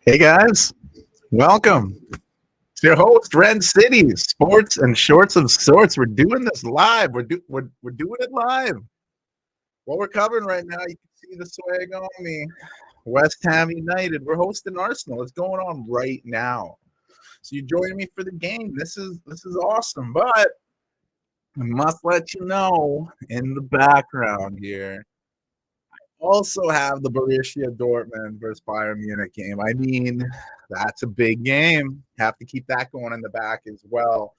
Hey guys, welcome. It's your host, Ren City, Sports and Shorts of Sorts. We're doing this live. We're doing it live. What we're covering right now, you can see the swag on me. West Ham United. We're hosting Arsenal. It's going on right now. So you're joining me for the game. This is awesome. But I must let you know in the background here. Also have the Borussia Dortmund versus Bayern Munich game. I mean, that's a big game. Have to keep that going in the back as well.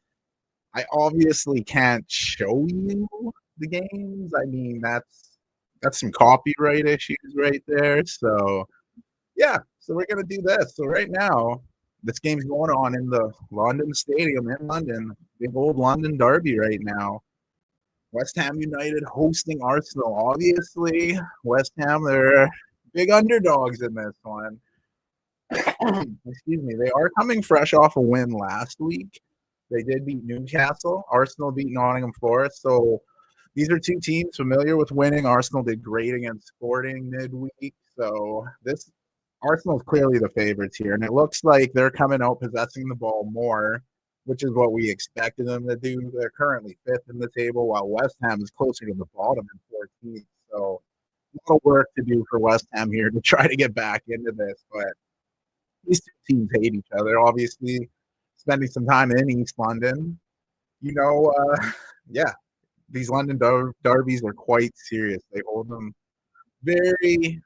I obviously can't show you the games. I mean, that's some copyright issues right there. So yeah, so we're gonna do this. So right now, this game's going on in the London Stadium in London, big old London derby right now. West Ham United hosting Arsenal. Obviously, West Ham, they're big underdogs in this one. Excuse me. They are coming fresh off a win last week. They did beat Newcastle. Arsenal beat Nottingham Forest. So these are two teams familiar with winning. Arsenal did great against Sporting midweek. So this Arsenal's clearly the favorites here. And it looks like they're coming out possessing the ball more, which is what we expected them to do. They're currently fifth in the table, while West Ham is closer to the bottom in 14th. So a lot of work to do for West Ham here to try to get back into this. But these two teams hate each other. Obviously, spending some time in East London, you know, yeah, these London derbies are quite serious. They hold them very,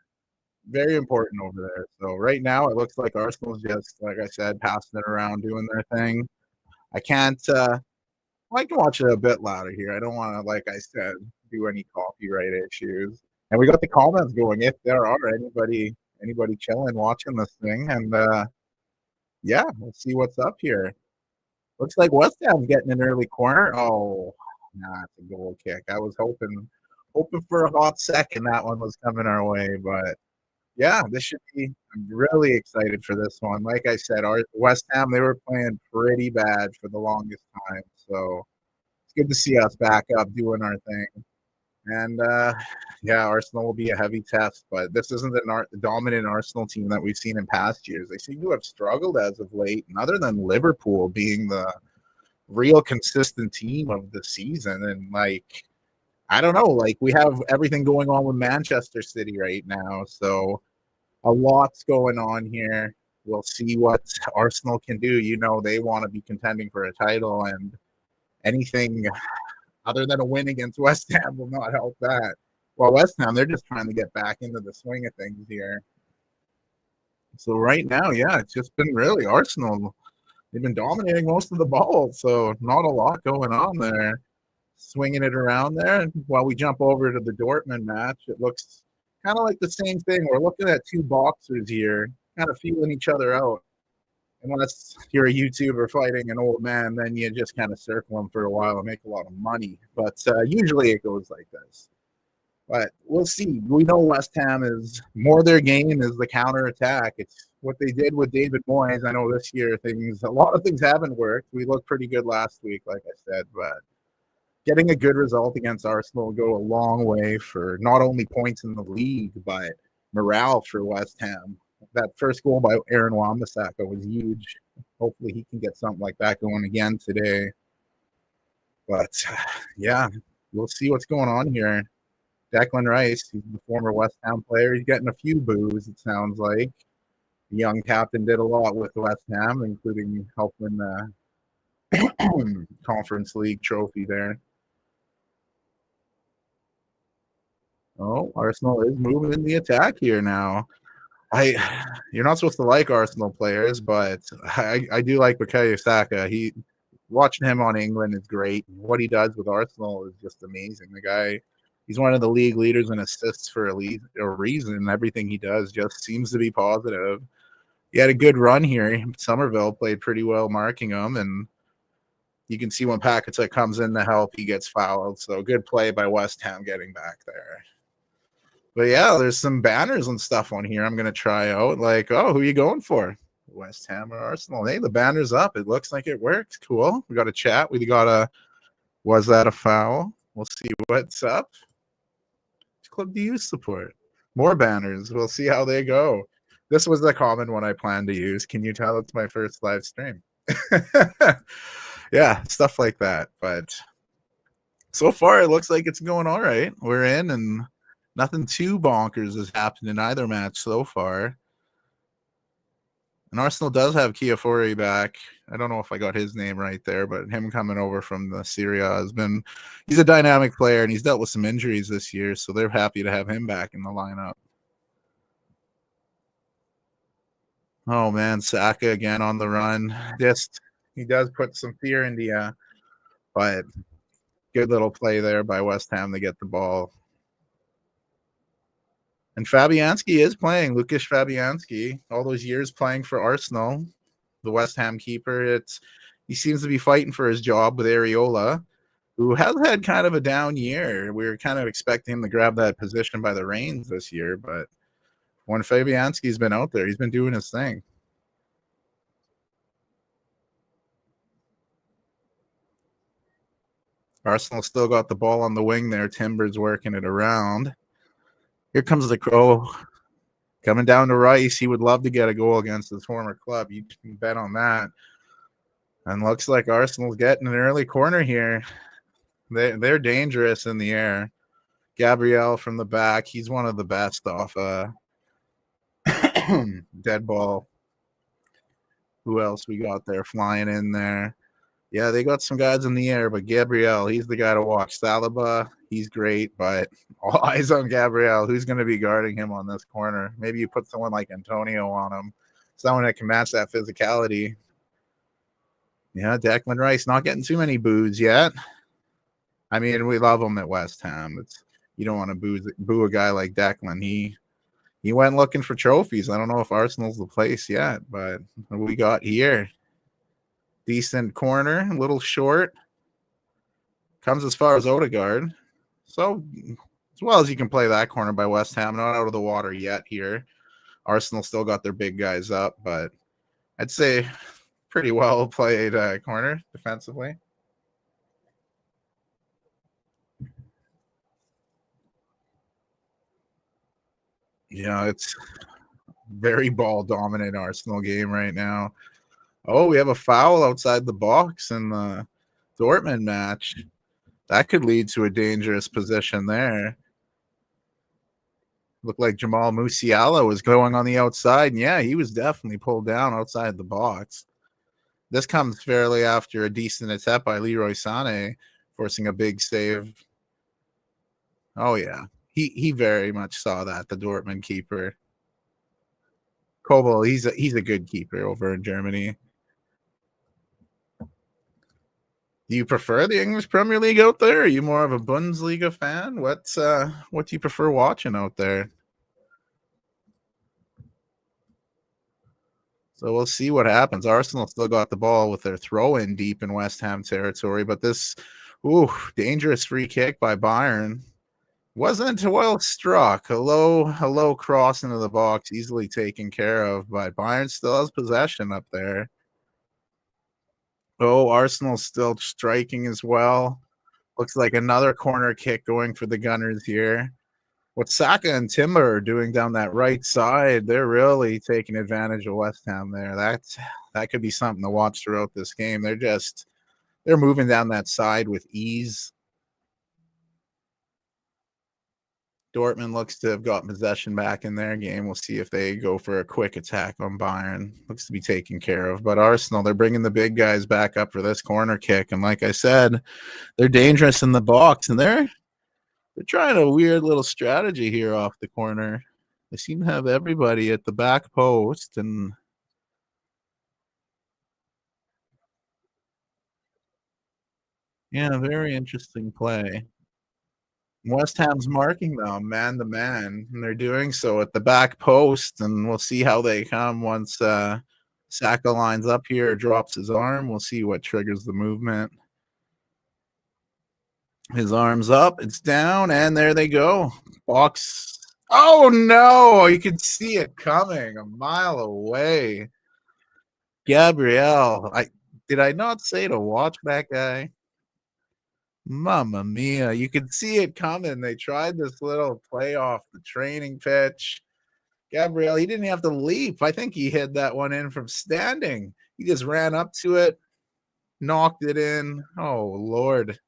very important over there. So right now, it looks like Arsenal's just, like I said, passing it around, doing their thing. I can't. I can watch it a bit louder here. I don't want to, like I said, do any copyright issues. And we got the comments going if there are anybody chilling watching this thing. And yeah, let's see what's up here. Looks like West Ham's getting an early corner. Oh, nah, it's a goal kick. I was hoping for a hot second that one was coming our way, but yeah, this should be. I'm really excited for this one. Like I said, our West Ham, they were playing pretty bad for the longest time, so it's good to see us back up doing our thing. And yeah, Arsenal will be a heavy test, but this isn't the dominant Arsenal team that we've seen in past years. They seem to have struggled as of late, and other than Liverpool being the real consistent team of the season. And like, I don't know, like we have everything going on with Manchester City right now, so a lot's going on here. We'll see what Arsenal can do. You know, they want to be contending for a title, and anything other than a win against West Ham will not help that. Well, West Ham, they're just trying to get back into the swing of things here. So right now, yeah, it's just been really Arsenal. They've been dominating most of the ball, so not a lot going on there. Swinging it around there. And while we jump over to the Dortmund match, it looks kind of like the same thing. We're looking at two boxers here, kind of feeling each other out. Unless you're a YouTuber fighting an old man, then you just kind of circle him for a while and make a lot of money. But usually it goes like this. But we'll see. We know West Ham is more their game is the counter attack. It's what they did with David Moyes. I know this year a lot of things haven't worked. We looked pretty good last week, like I said, but getting a good result against Arsenal will go a long way for not only points in the league, but morale for West Ham. That first goal by Aaron Wan-Bissaka was huge. Hopefully he can get something like that going again today. But yeah, we'll see what's going on here. Declan Rice, he's the former West Ham player. He's getting a few boos, it sounds like. The young captain did a lot with West Ham, including helping the Conference League trophy there. Oh, Arsenal is moving in the attack here now. You're not supposed to like Arsenal players, but I do like Bukayo Saka. Watching him on England is great. What he does with Arsenal is just amazing. The guy, he's one of the league leaders in assists for a reason. Everything he does just seems to be positive. He had a good run here. Somerville played pretty well marking him, and you can see when Paquetá comes in to help, he gets fouled. So good play by West Ham getting back there. But yeah, there's some banners and stuff on here I'm going to try out. Like, oh, who are you going for? West Ham or Arsenal? Hey, the banner's up. It looks like it worked. Cool. We got a chat. Was that a foul? We'll see what's up. Which club do you support? More banners. We'll see how they go. This was the common one I planned to use. Can you tell it's my first live stream? Yeah, stuff like that. But so far, it looks like it's going all right. We're in, and nothing too bonkers has happened in either match so far. And Arsenal does have Kiafori back. I don't know if I got his name right there, but him coming over from the Syria has been—he's a dynamic player, and he's dealt with some injuries this year, so they're happy to have him back in the lineup. Oh man, Saka again on the run. Just he does put some fear into you, but good little play there by West Ham to get the ball. And Fabianski is playing. Lucas Fabianski, all those years playing for Arsenal, the West Ham keeper. He seems to be fighting for his job with Areola, who has had kind of a down year. We were kind of expecting him to grab that position by the reins this year, but when Fabianski's been out there, he's been doing his thing. Arsenal still got the ball on the wing there. Timber's working it around. Here comes the crow coming down to Rice. He would love to get a goal against his former club. You can bet on that. And looks like Arsenal's getting an early corner here. They're dangerous in the air. Gabriel from the back. He's one of the best off dead ball. Who else we got there flying in there? Yeah, they got some guys in the air, but Gabriel, he's the guy to watch. Saliba, he's great, but all eyes on Gabriel. Who's going to be guarding him on this corner? Maybe you put someone like Antonio on him, someone that can match that physicality. Yeah, Declan Rice not getting too many boos yet. I mean, we love him at West Ham. You don't want to boo a guy like Declan. He went looking for trophies. I don't know if Arsenal's the place yet, but what we got here. Decent corner, a little short. Comes as far as Odegaard. So, as well as you can play that corner by West Ham, not out of the water yet here. Arsenal still got their big guys up, but I'd say pretty well played corner defensively. Yeah, it's very ball dominant Arsenal game right now. Oh, we have a foul outside the box in the Dortmund match. That could lead to a dangerous position there. Looked like Jamal Musiala was going on the outside. And yeah, he was definitely pulled down outside the box. This comes fairly after a decent attempt by Leroy Sané, forcing a big save. Oh, yeah. He very much saw that, the Dortmund keeper. Kobel, he's a good keeper over in Germany. Do you prefer the English Premier League out there? Are you more of a Bundesliga fan? What do you prefer watching out there? So we'll see what happens. Arsenal still got the ball with their throw-in deep in West Ham territory, but this dangerous free kick by Bayern wasn't well struck. A low cross into the box, easily taken care of, but Bayern still has possession up there. Oh, Arsenal's still striking as well. Looks like another corner kick going for the Gunners here. What Saka and Timber are doing down that right side, they're really taking advantage of West Ham there. That could be something to watch throughout this game. They're moving down that side with ease. Dortmund looks to have got possession back in their game. We'll see if they go for a quick attack on Bayern. Looks to be taken care of. But Arsenal, they're bringing the big guys back up for this corner kick. And like I said, they're dangerous in the box. And they're trying a weird little strategy here off the corner. They seem to have everybody at the back post. And yeah, very interesting play. West Ham's marking them man to man, and they're doing so at the back post. And we'll see how they come once Saka lines up here, drops his arm. We'll see what triggers the movement. His arm's up, it's down, and there they go. Box. Oh no! You can see it coming a mile away. Gabriel, did I not say to watch that guy? Mamma mia, you could see it coming. They tried this little play off the training pitch. Gabriel, he didn't have to leap. I think he hit that one in from standing. He just ran up to it, knocked it in. Oh Lord.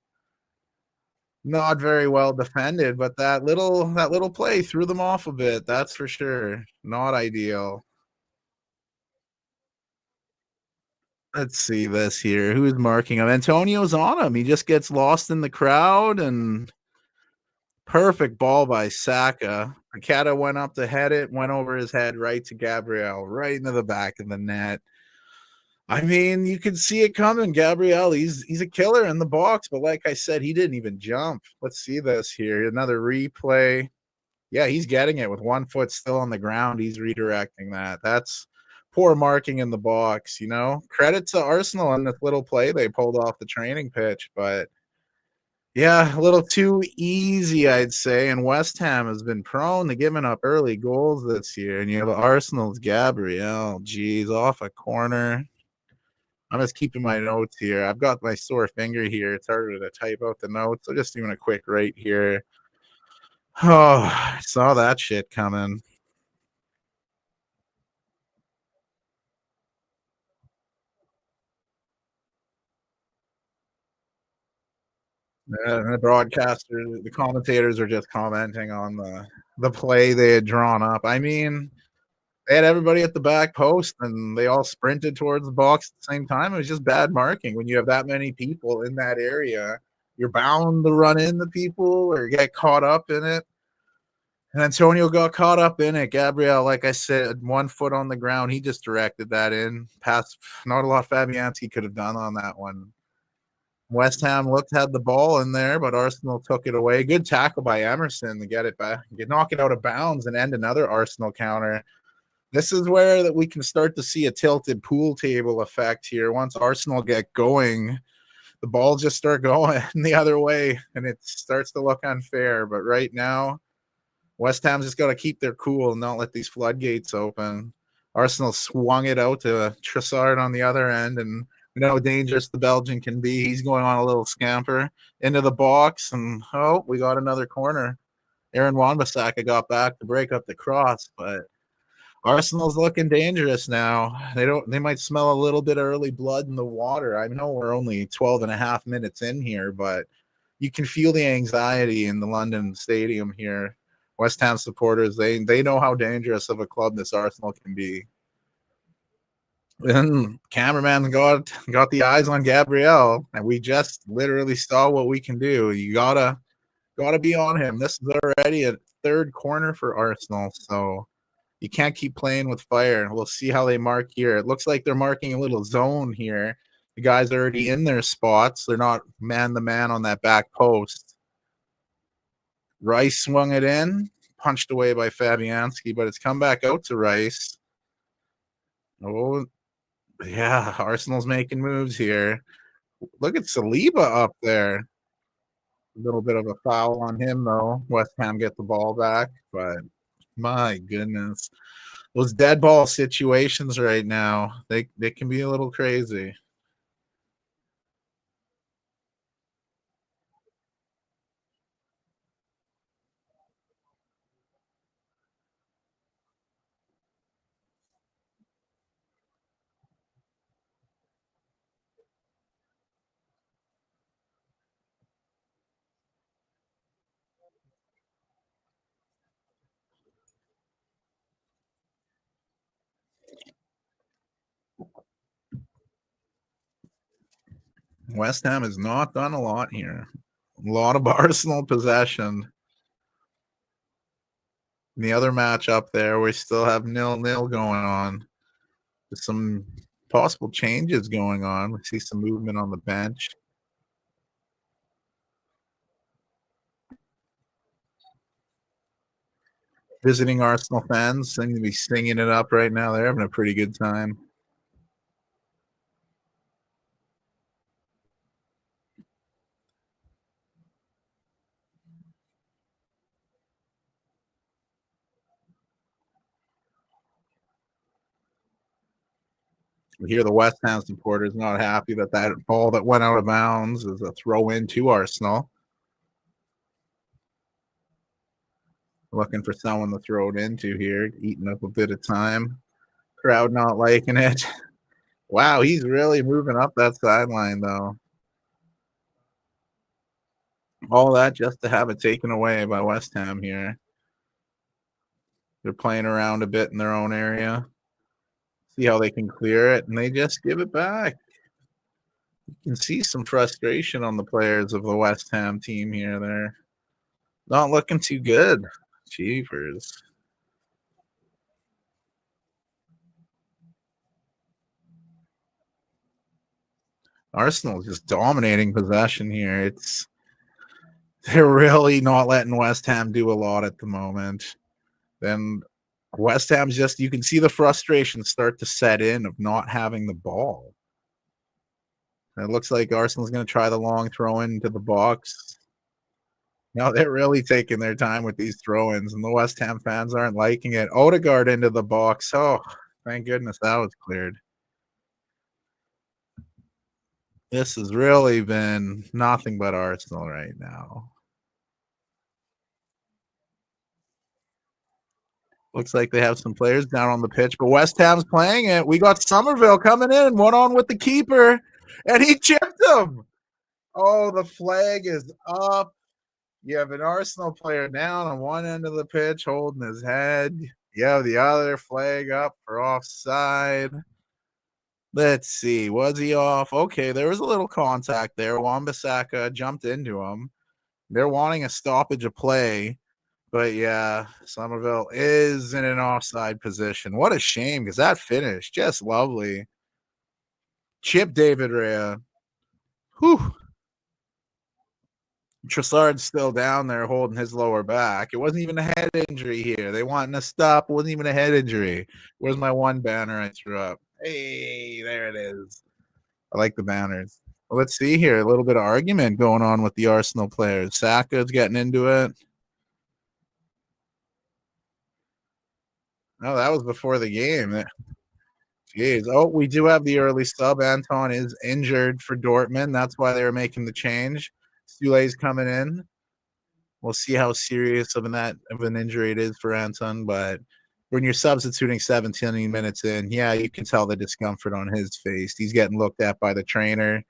Not very well defended, but that little play threw them off a bit. That's for sure. Not ideal. Let's see this here. Who's marking him? Antonio's on him. He just gets lost in the crowd and perfect ball by Saka. Akata went up to head it, went over his head right to Gabriel, right into the back of the net. I mean, you could see it coming. Gabriel, he's a killer in the box, but like I said, he didn't even jump. Let's see this here. Another replay. Yeah, he's getting it with 1 foot still on the ground. He's redirecting that. That's poor marking in the box, you know. Credit to Arsenal on this little play they pulled off the training pitch, but yeah, a little too easy, I'd say. And West Ham has been prone to giving up early goals this year. And you have Arsenal's Gabriel, geez, off a corner. I'm just keeping my notes here. I've got my sore finger here. It's harder to type out the notes. So just doing a quick rate here. Oh, I saw that shit coming. And the broadcasters, the commentators are just commenting on the play they had drawn up. I mean, they had everybody at the back post and they all sprinted towards the box at the same time. It was just bad marking. When you have that many people in that area, you're bound to run into people or get caught up in it. And Antonio got caught up in it. Gabriel, like I said, 1 foot on the ground. He just directed that in. Past, not a lot Fabianski could have done on that one. West Ham had the ball in there, but Arsenal took it away. Good tackle by Emerson to get it back, knock it out of bounds, and end another Arsenal counter. This is where that we can start to see a tilted pool table effect here. Once Arsenal get going, the balls just start going the other way, and it starts to look unfair. But right now, West Ham's just got to keep their cool and not let these floodgates open. Arsenal swung it out to Trossard on the other end, and we know how dangerous the Belgian can be. He's going on a little scamper into the box, and we got another corner. Aaron Wan-Bissaka got back to break up the cross, but Arsenal's looking dangerous now. They might smell a little bit of early blood in the water. I know we're only 12 and a half minutes in here, but you can feel the anxiety in the London stadium here. West Ham supporters, they know how dangerous of a club this Arsenal can be. And cameraman got the eyes on Gabriel, and we just literally saw what we can do. You gotta be on him. This is already a third corner for Arsenal, so you can't keep playing with fire. We'll see how they mark here. It looks like they're marking a little zone here. The guys are already in their spots. They're not man-to-man on that back post. Rice swung it in, punched away by Fabianski, but it's come back out to Rice. Oh, yeah, Arsenal's making moves here. Look at Saliba up there. A little bit of a foul on him, though. West Ham get the ball back, but my goodness. Those dead ball situations right now, they can be a little crazy. West Ham has not done a lot here. A lot of Arsenal possession. In the other match up there, we still have 0-0 going on. There's some possible changes going on. We see some movement on the bench. Visiting Arsenal fans seem to be singing it up right now. They're having a pretty good time. We hear the West Ham supporters not happy that ball that went out of bounds is a throw in to Arsenal. Looking for someone to throw it into here, eating up a bit of time. Crowd not liking it. Wow, he's really moving up that sideline, though. All that just to have it taken away by West Ham here. They're playing around a bit in their own area. See how they can clear it, and they just give it back. You can see some frustration on the players of the West Ham team here. They're not looking too good. Jeepers. Arsenal just dominating possession here. They're really not letting West Ham do a lot at the moment. Then West Ham's just you can see the frustration start to set in of not having the ball. It looks like Arsenal's going to try the long throw into the box. No, they're really taking their time with these throw-ins, and the West Ham fans aren't liking it. Odegaard into the box. Oh, thank goodness that was cleared. This has really been nothing but Arsenal right now. Looks like they have some players down on the pitch, but West Ham's playing it. We got Somerville coming in, one on with the keeper, and he chipped him. Oh, the flag is up. You have an Arsenal player down on one end of the pitch holding his head. You have the other flag up for offside. Let's see. Was he off? Okay, there was a little contact there. Wan-Bissaka jumped into him. They're wanting a stoppage of play. But yeah, Somerville is in an offside position. What a shame, because that finish, just lovely. Chip David Raya. Whew. Trossard's still down there holding his lower back. It wasn't even a head injury here. They wanting to stop. It wasn't even a head injury. Where's my one banner I threw up? Hey, there it is. I like the banners. Well, let's see here. A little bit of argument going on with the Arsenal players. Saka's getting into it. No, that was before the game. Jeez. Oh, we do have the early sub. Anton is injured for Dortmund. That's why they were making the change. Sule's coming in. We'll see how serious of an injury it is for Anton, but when you're substituting 17 minutes in, yeah, you can tell the discomfort on his face. He's getting looked at by the trainer.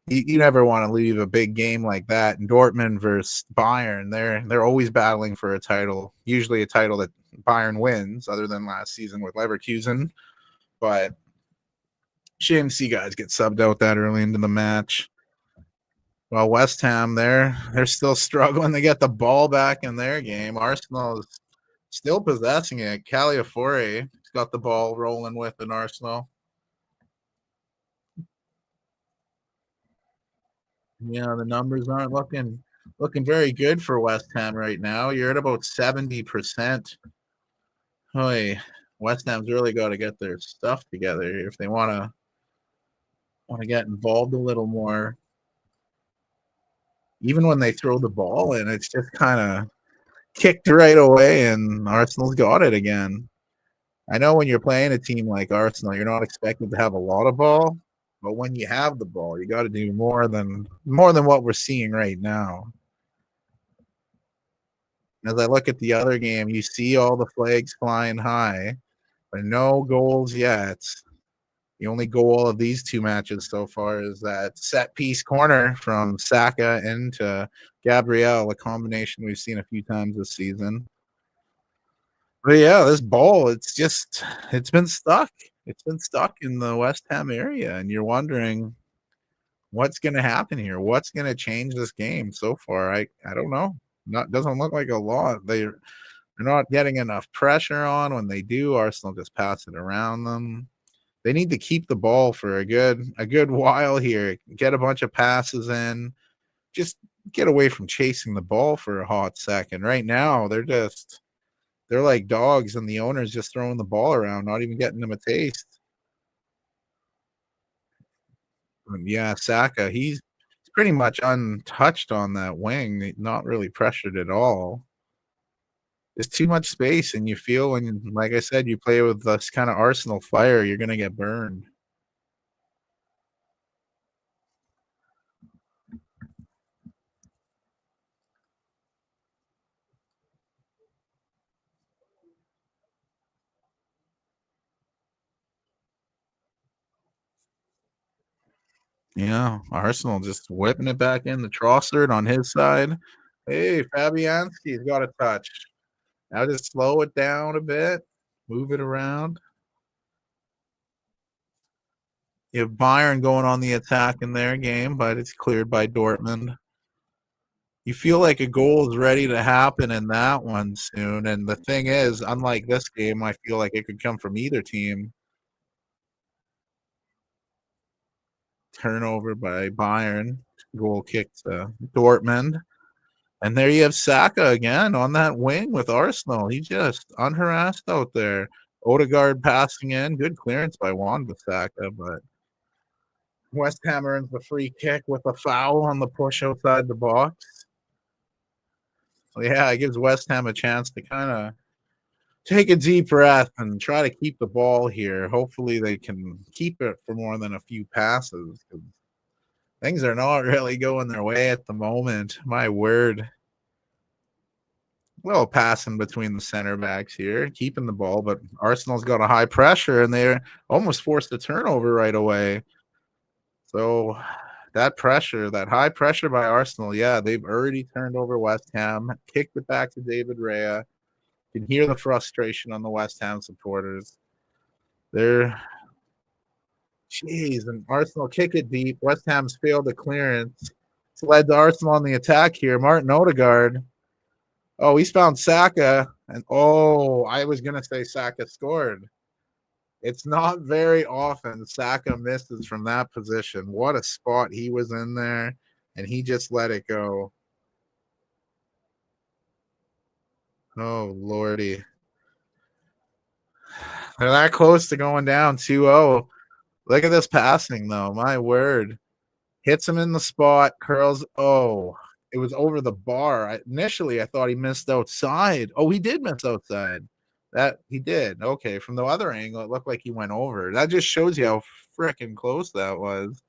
You never want to leave a big game like that. And Dortmund versus Bayern, they're always battling for a title. Usually a title that Bayern wins, other than last season with Leverkusen. But shame to see guys get subbed out that early into the match. Well, West Ham, they're still struggling to get the ball back in their game. Arsenal is still possessing it. Caliafori has got the ball rolling with in Arsenal. Yeah, the numbers aren't looking very good for West Ham right now. You're at about 70%. Hoy, West Ham's really got to get their stuff together if they want to get involved a little more. Even when they throw the ball in, it's just kind of kicked right away, and Arsenal's got it again. I know when you're playing a team like Arsenal, you're not expected to have a lot of ball, but when you have the ball, you got to do more than what we're seeing right now. As I look at the other game, you see all the flags flying high, but no goals yet. The only goal of these two matches so far is that set piece corner from Saka into Gabriel, a combination we've seen a few times this season. But yeah, this ball, it's been stuck. It's been stuck in the West Ham area, and you're wondering what's going to happen here. What's going to change this game so far? I don't know. Not doesn't look like a lot. They're not getting enough pressure on. When they do, Arsenal just pass it around them. They need to keep the ball for a good while here. Get a bunch of passes in. Just get away from chasing the ball for a hot second. Right now, they're like dogs, and the owner's just throwing the ball around, not even getting them a taste. And yeah, Saka, he's pretty much untouched on that wing, not really pressured at all. There's too much space, and you feel when, like I said, you play with this kind of Arsenal fire, you're going to get burned. Yeah, Arsenal just whipping it back in. The Trossard on his side. Hey, Fabianski's got a touch. Now just slow it down a bit, move it around. You have Bayern going on the attack in their game, but it's cleared by Dortmund. You feel like a goal is ready to happen in that one soon. And the thing is, unlike this game, I feel like it could come from either team. Turnover by Bayern, goal kick to Dortmund. And there you have Saka again on that wing with Arsenal. He's just unharassed out there. Odegaard passing in. Good clearance by Wan-Bissaka, but West Ham earns the free kick with a foul on the push outside the box. So yeah, it gives West Ham a chance to kind of take a deep breath and try to keep the ball here. Hopefully they can keep it for more than a few passes, because things are not really going their way at the moment. My word. Well, passing between the center backs here, keeping the ball, but Arsenal's got a high pressure and they're almost forced a turnover right away. So that pressure, that high pressure by Arsenal, yeah, they've already turned over West Ham, kicked it back to David Raya. You can hear the frustration on the West Ham supporters. They're, jeez, and Arsenal kick it deep. West Ham's failed the clearance. It's led to Arsenal on the attack here. Martin Odegaard. Oh, he's found Saka, and I was gonna say Saka scored. It's not very often Saka misses from that position. What a spot he was in there, and he just let it go. Oh lordy, they're that close to going down 2-0. Look at this passing though. My word, hits him in the spot, curls. Oh, it was over the bar. Initially, I thought he missed outside. Oh, he did miss outside. That he did. Okay, from the other angle, it looked like he went over. That just shows you how freaking close that was.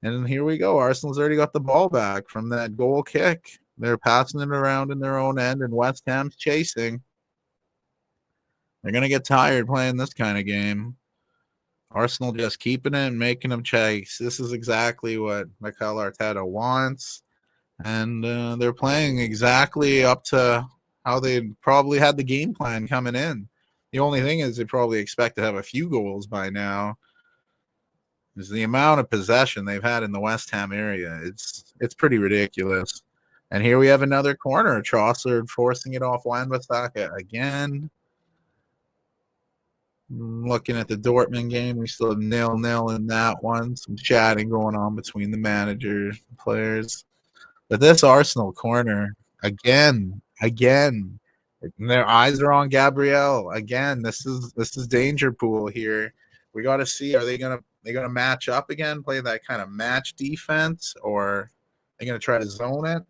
And here we go. Arsenal's already got the ball back from that goal kick. They're passing it around in their own end, and West Ham's chasing. They're gonna get tired playing this kind of game. Arsenal just keeping it and making them chase. This is exactly what Mikel Arteta wants. And they're playing exactly up to how they probably had the game plan coming in. The only thing is they probably expect to have a few goals by now. Is the amount of possession they've had in the West Ham area. It's pretty ridiculous. And here we have another corner. Trossard forcing it off Wan-Bissaka again. Looking at the Dortmund game, we still have 0-0 in that one. Some chatting going on between the manager and players. But this Arsenal corner, again, their eyes are on Gabriel. Again, this is danger pool here. We got to see, are they gonna match up again, play that kind of match defense, or are they gonna try to zone it?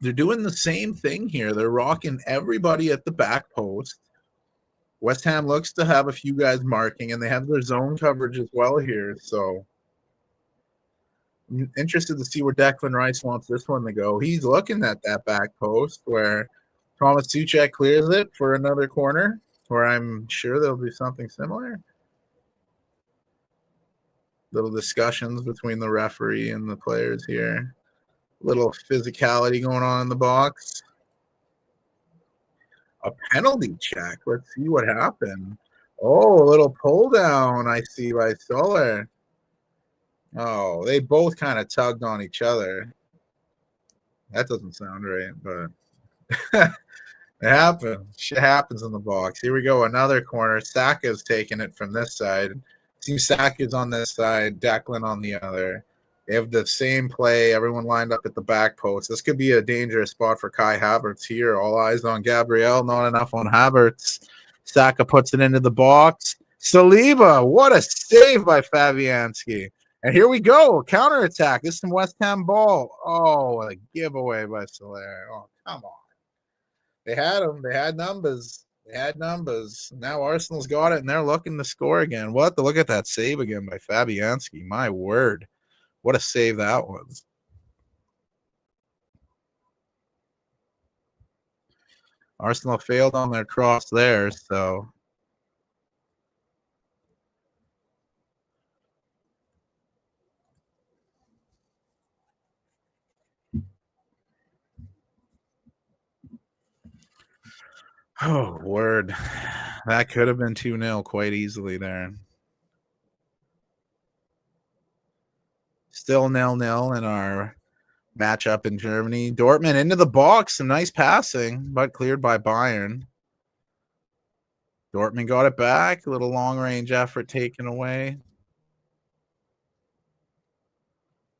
They're doing the same thing here. They're rocking everybody at the back post. West Ham looks to have a few guys marking, and they have their zone coverage as well here. So I'm interested to see where Declan Rice wants this one to go. He's looking at that back post where Thomas Tuchek clears it for another corner, where I'm sure there'll be something similar. Little discussions between the referee and the players here. Little physicality going on in the box. A penalty check. Let's see what happened. Oh, a little pull down, I see, by Soler. Oh, they both kind of tugged on each other. That doesn't sound right, but it happens. Shit happens in the box. Here we go. Another corner. Saka's taking it from this side. Seems Saka's on this side, Declan on the other. They have the same play. Everyone lined up at the back post. This could be a dangerous spot for Kai Havertz here. All eyes on Gabriel. Not enough on Havertz. Saka puts it into the box. Saliba. What a save by Fabianski. And here we go. Counterattack. This is some West Ham ball. Oh, a giveaway by Soler. Oh, come on. They had them. They had numbers. They had numbers. Now Arsenal's got it, and they're looking to score again. We'll have to look at that save again by Fabianski. My word. What a save that was. Arsenal failed on their cross there, so Oh, word. That could have been 2-0 quite easily there. Still 0-0 in our matchup in Germany. Dortmund into the box. Some nice passing, but cleared by Bayern. Dortmund got it back. A little long range effort taken away.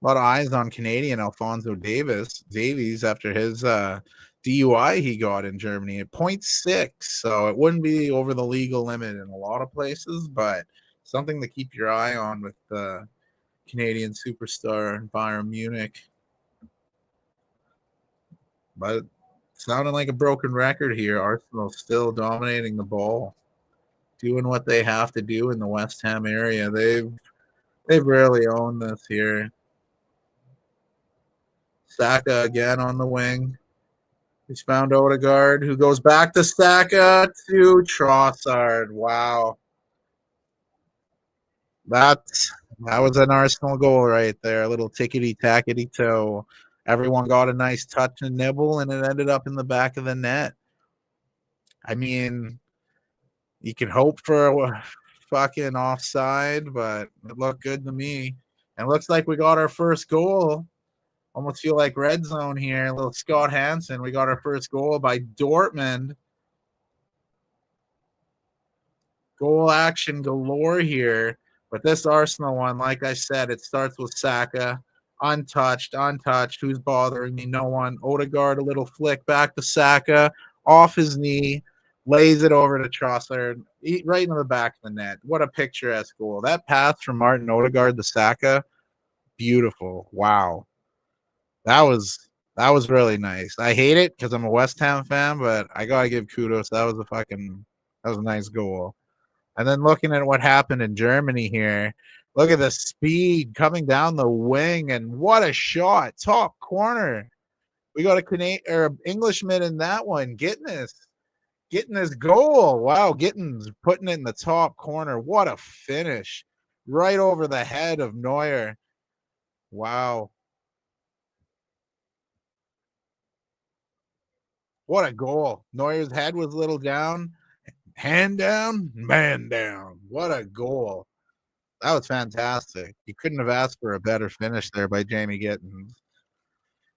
A lot of eyes on Canadian Alphonso Davies after his DUI he got in Germany at 0.6. So it wouldn't be over the legal limit in a lot of places, but something to keep your eye on with the Canadian superstar Bayern Munich. But sounding like a broken record here. Arsenal still dominating the ball, doing what they have to do in the West Ham area. They've rarely owned this here. Saka again on the wing. He's found Odegaard, who goes back to Saka to Trossard. Wow. That's that was an Arsenal goal right there. A little tickety tackety toe. Everyone got a nice touch and nibble, and it ended up in the back of the net. I mean, you can hope for a fucking offside, but it looked good to me. And it looks like we got our first goal. Almost feel like red zone here. A little Scott Hansen. We got our first goal by Dortmund. Goal action galore here. But this Arsenal one, like I said, it starts with Saka. Untouched. Who's bothering me? No one. Odegaard, a little flick back to Saka. Off his knee. Lays it over to Trossard. Right in the back of the net. What a picturesque goal. That pass from Martin Odegaard to Saka. Beautiful. Wow. That was really nice. I hate it because I'm a West Ham fan, but I gotta give kudos. That was a nice goal. And then looking at what happened in Germany here, look at the speed coming down the wing, and what a shot! Top corner. We got a Canadian or Englishman in that one. Getting this goal. Wow, Gittins putting it in the top corner. What a finish! Right over the head of Neuer. Wow. What a goal. Neuer's head was a little down. Hand down, man down. What a goal. That was fantastic. You couldn't have asked for a better finish there by Jamie Gittins.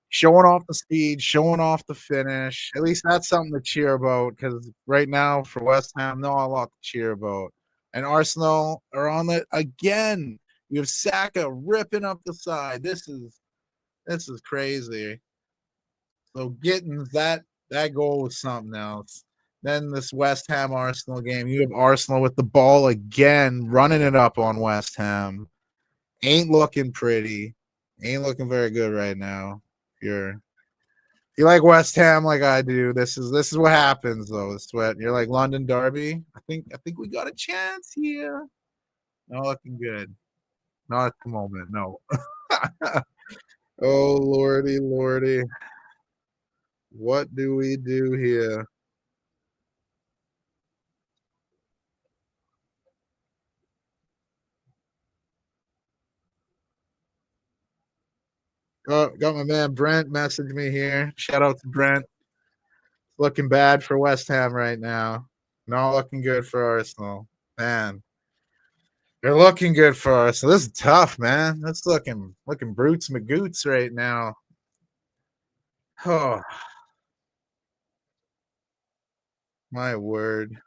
Showing off the speed, showing off the finish. At least that's something to cheer about because right now for West Ham, not a lot to cheer about. And Arsenal are on it again. You have Saka ripping up the side. This is crazy. So Gittins, that goal was something else. Then this West Ham Arsenal game, you have Arsenal with the ball again, running it up on West Ham. Ain't looking pretty. Ain't looking very good right now. If you like West Ham like I do, this is what happens though. It's what you're like London Derby. I think we got a chance here. Not looking good. Not at the moment, no. Oh lordy, lordy. What do we do here? Got my man Brent message me here. Shout out to Brent. Looking bad for West Ham right now. Not looking good for Arsenal. Man, they're looking good for Arsenal. This is tough, man. That's looking brutes magoots right now. Oh, my word.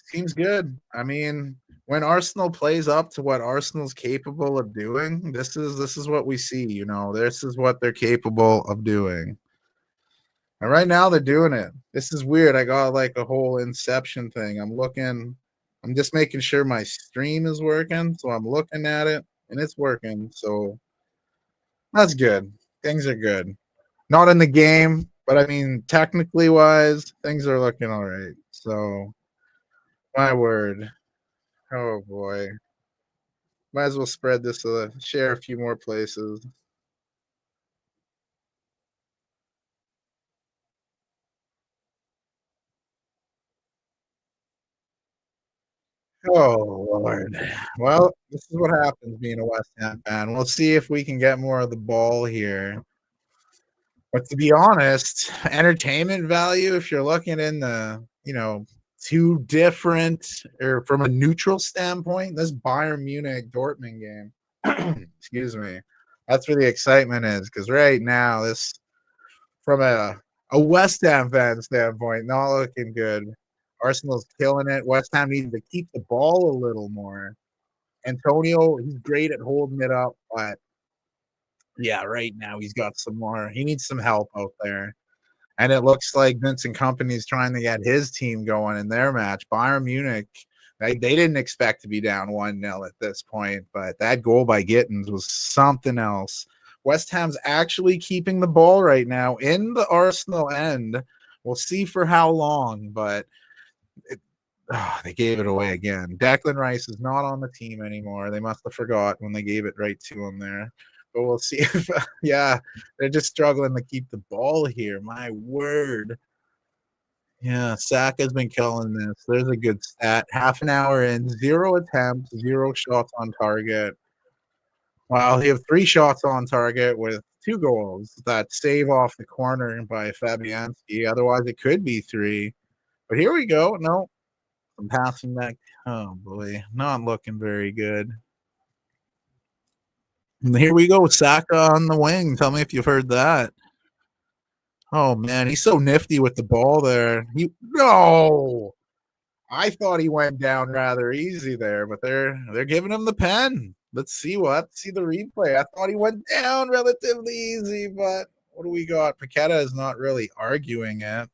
Seems good. I mean, when Arsenal plays up to what Arsenal's capable of doing, this is what we see, you know. This is what they're capable of doing. And right now they're doing it. This is weird. I got like a whole inception thing. I'm just making sure my stream is working. So I'm looking at it and it's working. So that's good. Things are good. Not in the game, but I mean, technically wise, things are looking all right. So my word. Oh boy. Might as well spread this, share a few more places. Oh Lord. Well, this is what happens being a West Ham fan. We'll see if we can get more of the ball here. But to be honest, entertainment value, if you're looking in the, two different or from a neutral standpoint, this Bayern Munich Dortmund game, excuse me, that's where the excitement is. Because right now, this from a West Ham fan standpoint, not looking good. Arsenal's killing it. West Ham needs to keep the ball a little more. Antonio, he's great at holding it up, but yeah, right now he's got some more. He needs some help out there. And it looks like Vincent Kompany's trying to get his team going in their match. Bayern Munich, they didn't expect to be down 1-0 at this point, but that goal by Gittins was something else. West Ham's actually keeping the ball right now in the Arsenal end. We'll see for how long, but they gave it away again. Declan Rice is not on the team anymore. They must have forgot when they gave it right to him there. But we'll see if, yeah, they're just struggling to keep the ball here. My word. Yeah, Saka's been killing this. There's a good stat. Half an hour in, 0 attempts, 0 shots on target. Wow, he have 3 shots on target with 2 goals. That save off the corner by Fabianski. Otherwise, it could be 3. But here we go. No, I'm passing that. Oh boy, not looking very good. And here we go, Saka on the wing. Tell me if you've heard that. Oh man, he's so nifty with the ball there. No, I thought he went down rather easy there, but they're giving him the pen. Let's see see the replay. I thought he went down relatively easy, but what do we got? Paqueta is not really arguing it.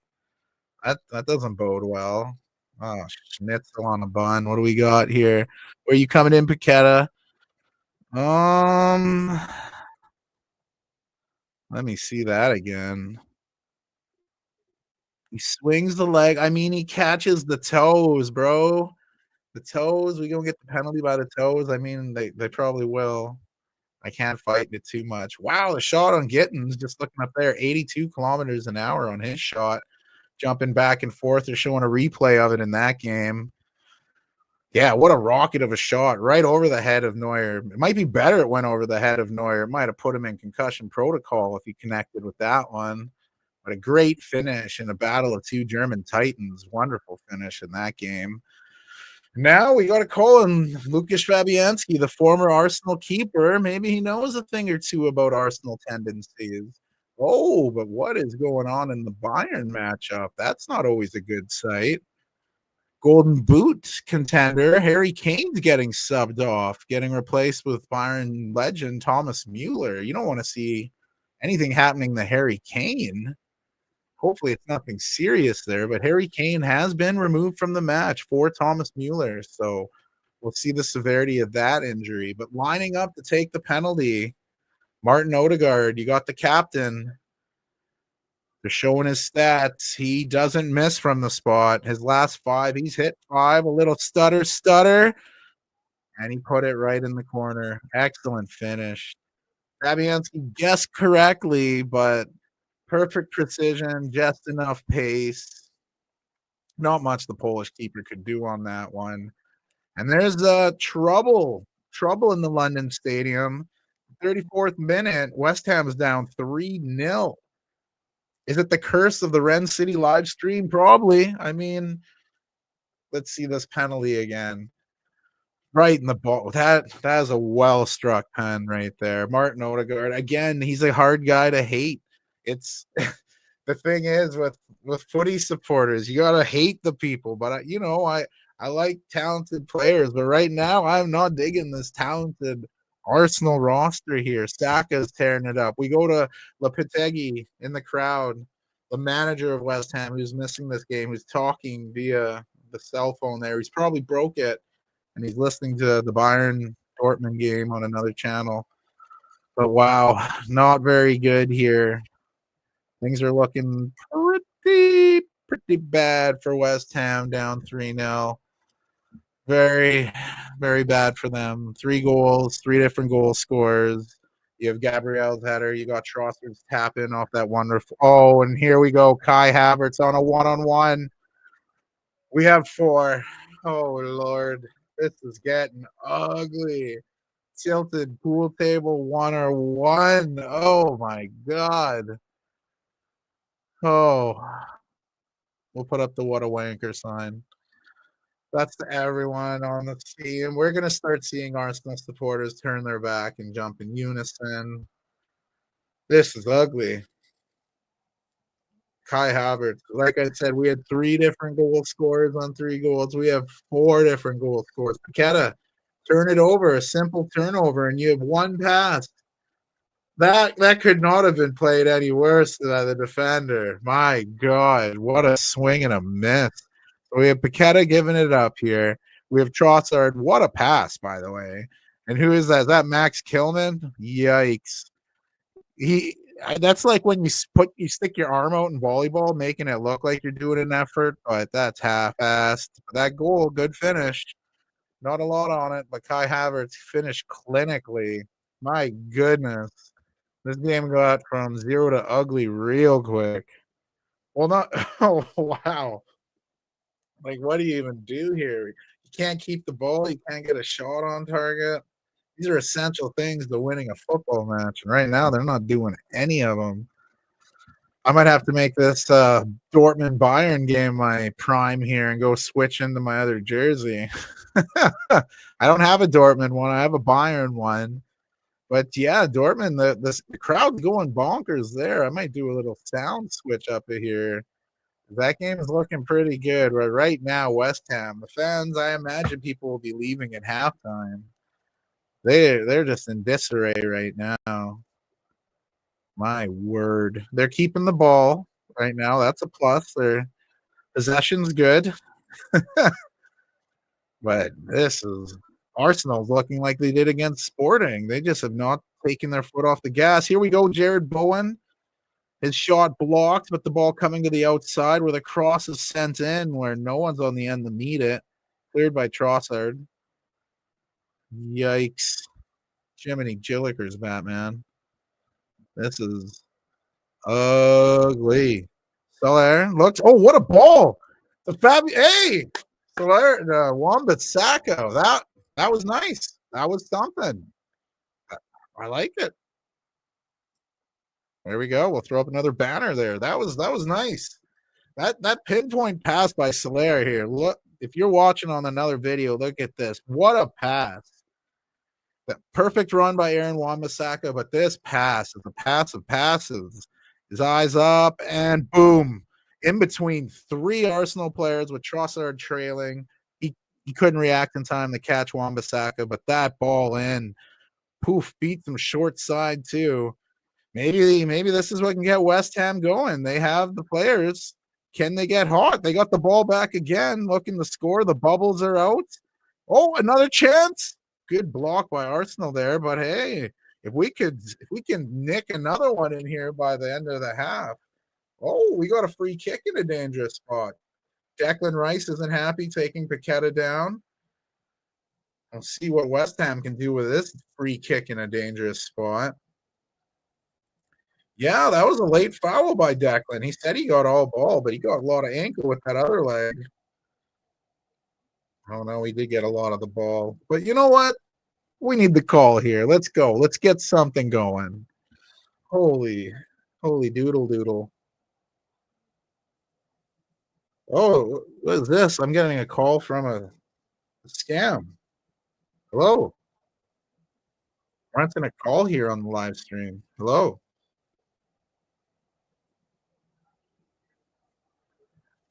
That doesn't bode well. Oh, schnitzel on a bun. What do we got here? Where you coming in, Paqueta? Um, Let me see that again. He swings the leg. I mean, he catches the toes, bro. The toes. We gonna get the penalty by the toes. I mean, they probably will. I can't fight it too much. Wow, the shot on Gittins, just looking up there, 82 kilometers an hour on his shot, jumping back and forth. They're showing a replay of it in that game. Yeah, what a rocket of a shot right over the head of Neuer. It might be better it went over the head of Neuer. It might have put him in concussion protocol if he connected with that one. But a great finish in a battle of 2 German titans. Wonderful finish in that game. Now we got to call him Lukas Fabianski, the former Arsenal keeper. Maybe he knows a thing or two about Arsenal tendencies. Oh, but what is going on in the Bayern matchup? That's not always a good sight. Golden Boot contender Harry Kane's getting subbed off, getting replaced with Bayern legend Thomas Mueller. You don't want to see anything happening to Harry Kane. Hopefully it's nothing serious there, but Harry Kane has been removed from the match for Thomas Mueller. So we'll see the severity of that injury. But lining up to take the penalty, Martin Odegaard, you got the captain. They're showing his stats. He doesn't miss from the spot. His last 5, he's hit 5. A little stutter, and he put it right in the corner. Excellent finish. Fabianski guessed correctly, but perfect precision, just enough pace. Not much the Polish keeper could do on that one. And there's trouble in the London Stadium. 34th minute, West Ham is down 3-0. Is it the curse of the Ren City live stream? Probably. I mean, let's see this penalty again. Right in the ball. That is a well struck pen right there. Martin Odegaard. Again, he's a hard guy to hate. It's the thing is with footy supporters, you gotta hate the people. But I like talented players, but right now I'm not digging this talented Arsenal roster here. Saka's tearing it up. We go to Lopetegui in the crowd, the manager of West Ham, who's missing this game, who's talking via the cell phone there. He's probably broke it, and he's listening to the Bayern Dortmund game on another channel. But wow, not very good here. Things are looking pretty bad for West Ham, down 3-0. Very, very bad for them. 3 goals, 3 different goal scores. You have Gabriel's header. You got Trossard's tap in off that wonderful. Oh, and here we go. Kai Havertz on a 1-on-1. We have 4. Oh, Lord. This is getting ugly. Tilted pool table 1-on-1. Oh, my God. Oh, we'll put up the what a wanker sign. That's to everyone on the team. We're gonna start seeing Arsenal supporters turn their back and jump in unison. This is ugly. Kai Havertz. Like I said, we had 3 different goal scorers on 3 goals. We have 4 different goal scorers. Paqueta, turn it over, a simple turnover, and you have one pass. That could not have been played any worse than the defender. My God, what a swing and a miss. So we have Paqueta giving it up here. We have Trossard. What a pass, by the way. And who is that? Is that Max Kilman? Yikes. That's like when you stick your arm out in volleyball, making it look like you're doing an effort, but that's half-assed. That goal, good finish. Not a lot on it, but Kai Havertz finished clinically. My goodness. This game got from 0 to ugly real quick. Well, not oh wow. Like, what do you even do here? You can't keep the ball, you can't get a shot on target. These are essential things to winning a football match, and right now they're not doing any of them. I might have to make this Dortmund Bayern game my prime here and go switch into my other jersey. I don't have a Dortmund one, I have a Bayern one. But yeah, Dortmund, the crowd's going bonkers there. I might do a little sound switch up here. That game is looking pretty good. Right now, West Ham, the fans, I imagine people will be leaving at halftime. They're just in disarray right now. My word. They're keeping the ball right now. That's a plus. Their possession's good. But this is Arsenal's looking like they did against Sporting. They just have not taken their foot off the gas. Here we go, Jared Bowen. His shot blocked, but the ball coming to the outside where the cross is sent in where no one's on the end to meet it. Cleared by Trossard. Yikes. Jiminy Jillikers, Batman. This is ugly. Soler looks. Oh, what a ball! The Hey, Soler, Wan-Bissaka. That was nice. That was something. I like it. There we go. We'll throw up another banner there. That was nice. That pinpoint pass by Soler here. Look, if you're watching on another video, look at this. What a pass. That perfect run by Aaron Wan-Bissaka, but this pass is a pass of passes. His eyes up and boom. In between 3 Arsenal players with Trossard trailing. He couldn't react in time to catch Wan-Bissaka, but that ball in. Poof, beat them short side too. Maybe this is what can get West Ham going. They have the players. Can they get hot? They got the ball back again, looking to score. The bubbles are out. Oh, another chance. Good block by Arsenal there, but hey, if we can nick another one in here by the end of the half. Oh, we got a free kick in a dangerous spot. Declan Rice isn't happy taking Paqueta down. I'll see what West Ham can do with this free kick in a dangerous spot. Yeah, that was a late foul by Declan. He said he got all ball, but he got a lot of ankle with that other leg. Oh, no, he did get a lot of the ball. But you know what? We need the call here. Let's go. Let's get something going. Holy doodle. Oh, what is this? I'm getting a call from a scam. Hello? We're answering a call here on the live stream. Hello?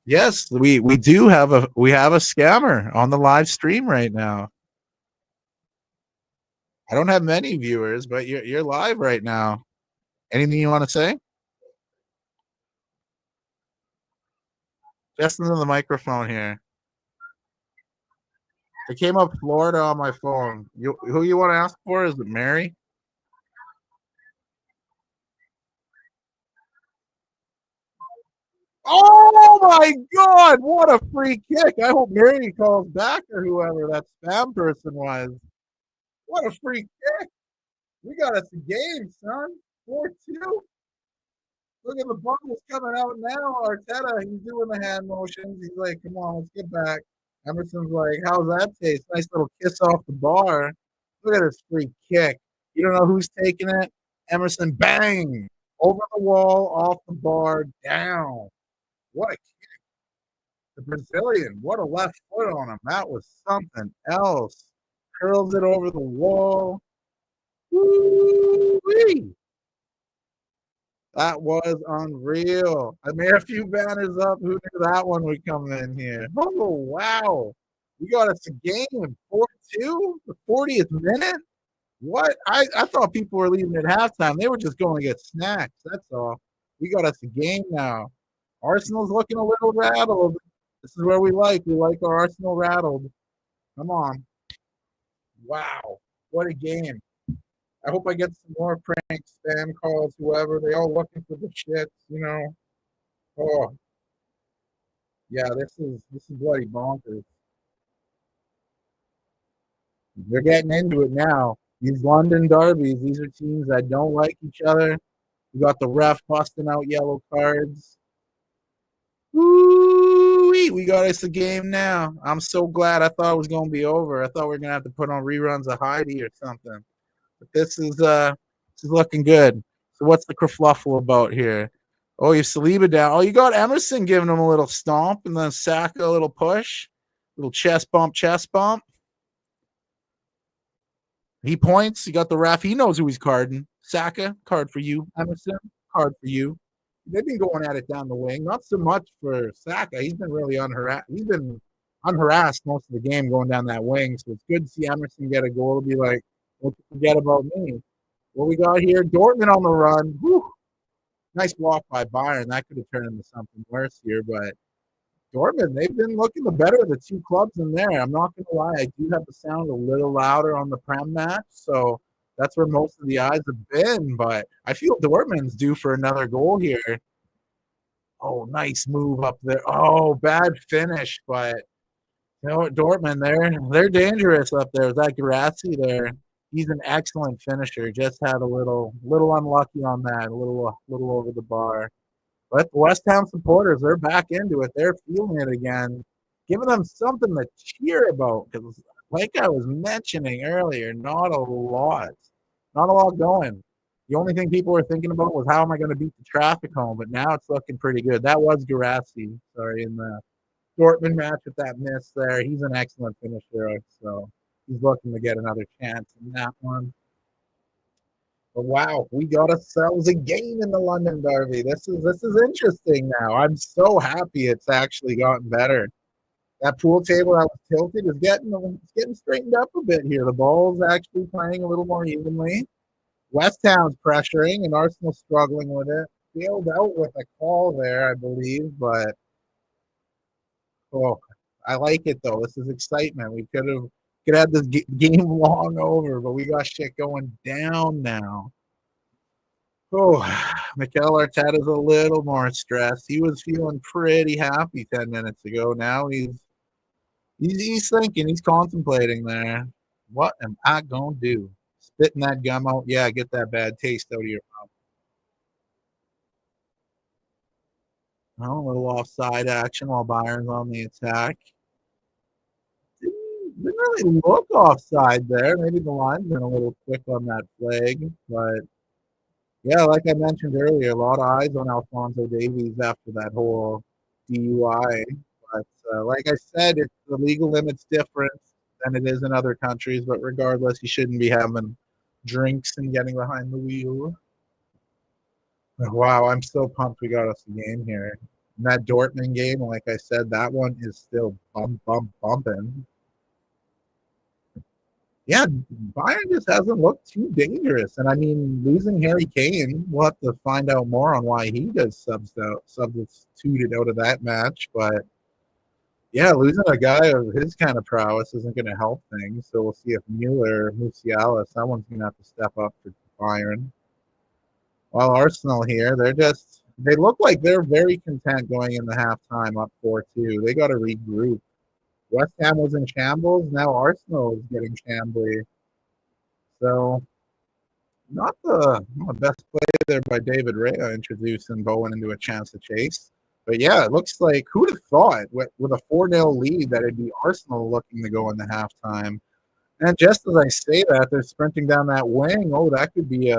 Yes, we do have a scammer on the live stream right now. I don't have many viewers, but you're live right now. Anything you want to say? Just into the microphone here. It came up Florida on my phone. Who you want to ask for? Is it Mary? Oh my God! What a free kick! I hope Mary calls back or whoever that spam person was. What a free kick! We got us a game, son. 4-2. Look at the bubbles coming out now. Arteta, he's doing the hand motions. He's like, come on, let's get back. Emerson's like, how's that taste? Nice little kiss off the bar. Look at this free kick. You don't know who's taking it? Emerson, bang. Over the wall, off the bar, down. What a the Brazilian, what a left foot on him. That was something else. Curls it over the wall. Woo-wee. That was unreal. I made a few banners up. Who knew that one would come in here? Oh, wow. We got us a game. 4-2, the 40th minute? What? I thought people were leaving at halftime. They were just going to get snacks. That's all. We got us a game now. Arsenal's looking a little rattled. This is where we like. We like our Arsenal rattled. Come on. Wow. What a game. I hope I get some more pranks, spam calls, whoever. They all looking for the shits, you know. Oh, yeah, this is bloody bonkers. They're getting into it now. These London derbies, these are teams that don't like each other. You got the ref busting out yellow cards. Woo-wee, we got us a game now. I'm so glad. I thought it was gonna be over. I thought we were gonna have to put on reruns of Heidi or something. But this is looking good. So what's the kerfluffle about here? Oh, you Saliba down. Oh, you got Emerson giving him a little stomp and then Saka a little push, little chest bump, chest bump. He points. He got the ref. He knows who he's carding. Saka, card for you. Emerson, card for you. They've been going at it down the wing. Not so much for Saka. He's been really unharassed. He's been unharassed most of the game going down that wing. So it's good to see Emerson get a goal. To be like, don't forget about me. What we got here? Dortmund on the run. Whew. Nice walk by Bayern. That could have turned into something worse here, but Dortmund, they've been looking the better of the two clubs in there. I'm not going to lie. I do have the sound a little louder on the Prem match, so that's where most of the eyes have been. But I feel Dortmund's due for another goal here. Oh, nice move up there. Oh, bad finish, but you know what, Dortmund, they're dangerous up there. Is that Guirassy there? He's an excellent finisher. Just had a little unlucky on that, a little over the bar. But the West Ham supporters, they're back into it. They're feeling it again, giving them something to cheer about. Because, like I was mentioning earlier, not a lot going. The only thing people were thinking about was how am I going to beat the traffic home. But now it's looking pretty good. That was Guirassy, sorry, in the Dortmund match with that miss there. He's an excellent finisher, so he's looking to get another chance in that one. But wow, we got ourselves a game in the London Derby. This is interesting now. I'm so happy it's actually gotten better. That pool table that was tilted is getting straightened up a bit here. The ball's actually playing a little more evenly. West Ham's pressuring and Arsenal struggling with it. Bailed out with a call there, I believe, but oh, I like it though. This is excitement. We could have this game long over, but we got shit going down now. Oh, Mikel Arteta's a little more stressed. He was feeling pretty happy 10 minutes ago. Now he's thinking, he's contemplating there. What am I gonna do? Spitting that gum out? Yeah, get that bad taste out of your mouth. Oh, a little offside action while Bayern's on the attack. Didn't really look offside there. Maybe the line's been a little quick on that flag, but yeah, like I mentioned earlier, a lot of eyes on Alphonso Davies after that whole DUI. But like I said, it's the legal limit's different than it is in other countries. But regardless, you shouldn't be having drinks and getting behind the wheel. Wow, I'm so pumped we got us a game here. And that Dortmund game, like I said, that one is still bumping. Yeah, Bayern just hasn't looked too dangerous. And I mean, losing Harry Kane, we'll have to find out more on why he does substituted out of that match. But yeah, losing a guy of his kind of prowess isn't going to help things. So we'll see if Mueller, Musiala, someone's going to have to step up for Bayern. While Arsenal here, they look like they're very content going in the halftime up 4-2. They got to regroup. West Ham was in shambles. Now Arsenal is getting shambly. So not the best play there by David Rea introducing Bowen into a chance to chase. But yeah, it looks like who'd have thought with a 4-0 lead that it'd be Arsenal looking to go in the halftime. And just as I say that, they're sprinting down that wing. Oh, that could be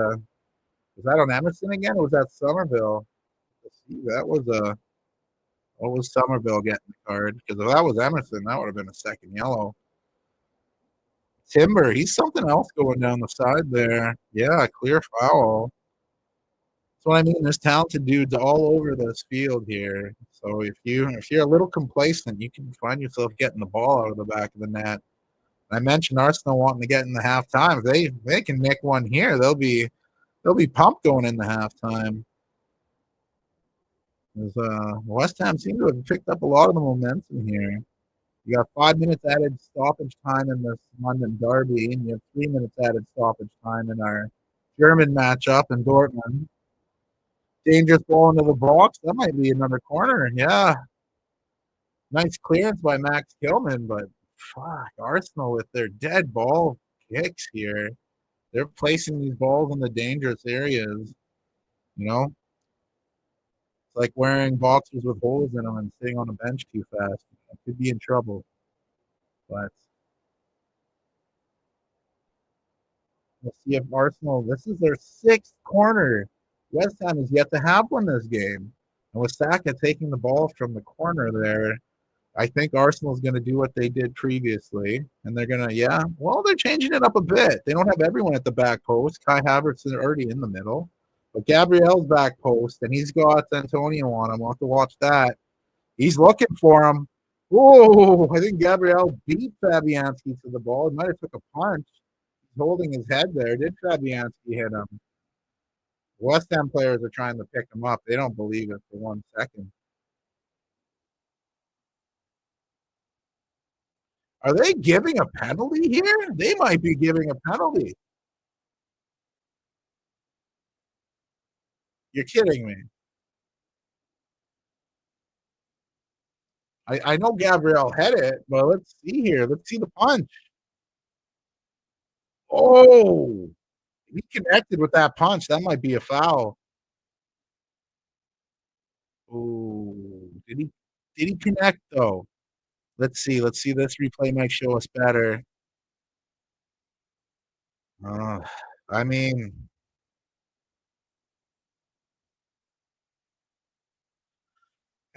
Was that on Emerson again, or was that Somerville? Let's see, that was a what was Somerville getting the card? Because if that was Emerson, that would have been a second yellow. Timber, he's something else going down the side there. Yeah, clear foul. That's what I mean. There's talented dudes all over this field here. So if you're a little complacent, you can find yourself getting the ball out of the back of the net. I mentioned Arsenal wanting to get in the halftime. If they can nick one here, they'll be pumped going into halftime. West Ham seem to have picked up a lot of the momentum here. You got 5 minutes added stoppage time in this London derby, and you have 3 minutes added stoppage time in our German matchup in Dortmund. Dangerous ball into the box. That might be another corner. Yeah. Nice clearance by Max Gilman, but fuck, Arsenal with their dead ball kicks here. They're placing these balls in the dangerous areas. You know, it's like wearing boxers with holes in them and sitting on a bench too fast. I could be in trouble. But we'll see if Arsenal, this is their sixth corner. West Ham is yet to have one this game. And with Saka taking the ball from the corner there, I think Arsenal's going to do what they did previously. And they're going to, yeah, well, they're changing it up a bit. They don't have everyone at the back post. Kai Havertz is already in the middle. But Gabriel's back post, and he's got Antonio on him. We'll have to watch that. He's looking for him. Oh, I think Gabriel beat Fabianski to the ball. He might have took a punch. He's holding his head there. Did Fabianski hit him? West Ham players are trying to pick him up. They don't believe it for 1 second. Are they giving a penalty here? They might be giving a penalty. You're kidding me. I know Gabriel had it, but let's see here. Let's see the punch. Oh, he connected with that punch. That might be a foul. Oh, did he connect though? Let's see. Let's see. This replay might show us better. Uh, I mean,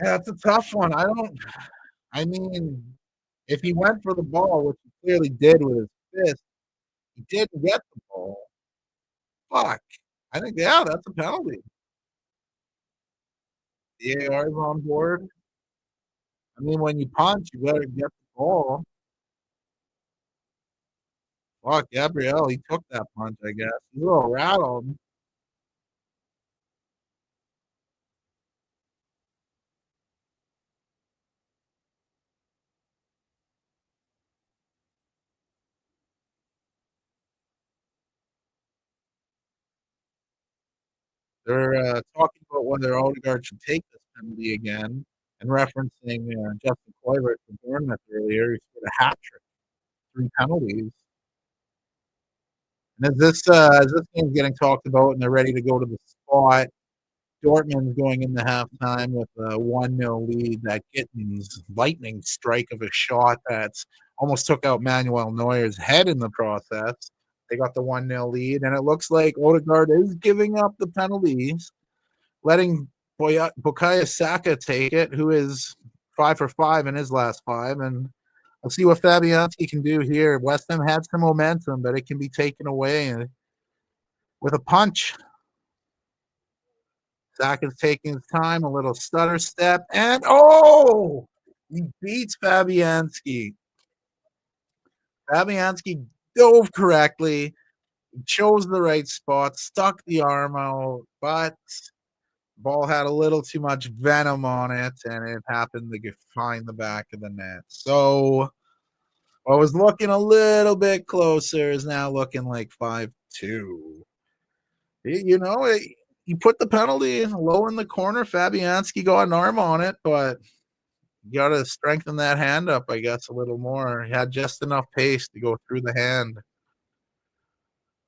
yeah, it's a tough one. I mean, if he went for the ball, which he clearly did with his fist, he didn't get the ball. Fuck. I think, yeah, that's a penalty. The AR is on board. I mean, when you punch, you better get the ball. Fuck, Gabriel, he took that punch, I guess. He's a little rattled. They're talking about whether Odegaard should take this penalty again and referencing Justin Kluivert from Bournemouth earlier. He scored a hat trick, 3 penalties. And as this game's getting talked about and they're ready to go to the spot, Dortmund's going into halftime with a 1-0 lead. That Gittins lightning strike of a shot that's almost took out Manuel Neuer's head in the process. They got the 1-0 lead, and it looks like Odegaard is giving up the penalties, letting Bukayo Saka take it, who is 5 for 5 in his last 5. And let's see what Fabianski can do here. West Ham had some momentum, but it can be taken away with a punch. Saka's taking his time, a little stutter step, and he beats Fabianski. Fabianski dove correctly, chose the right spot, stuck the arm out, but ball had a little too much venom on it, and it happened to find the back of the net. So what was looking a little bit closer is now looking like 5-2. You know, he put the penalty low in the corner. Fabianski got an arm on it, but you got to strengthen that hand up, I guess, a little more. He had just enough pace to go through the hand.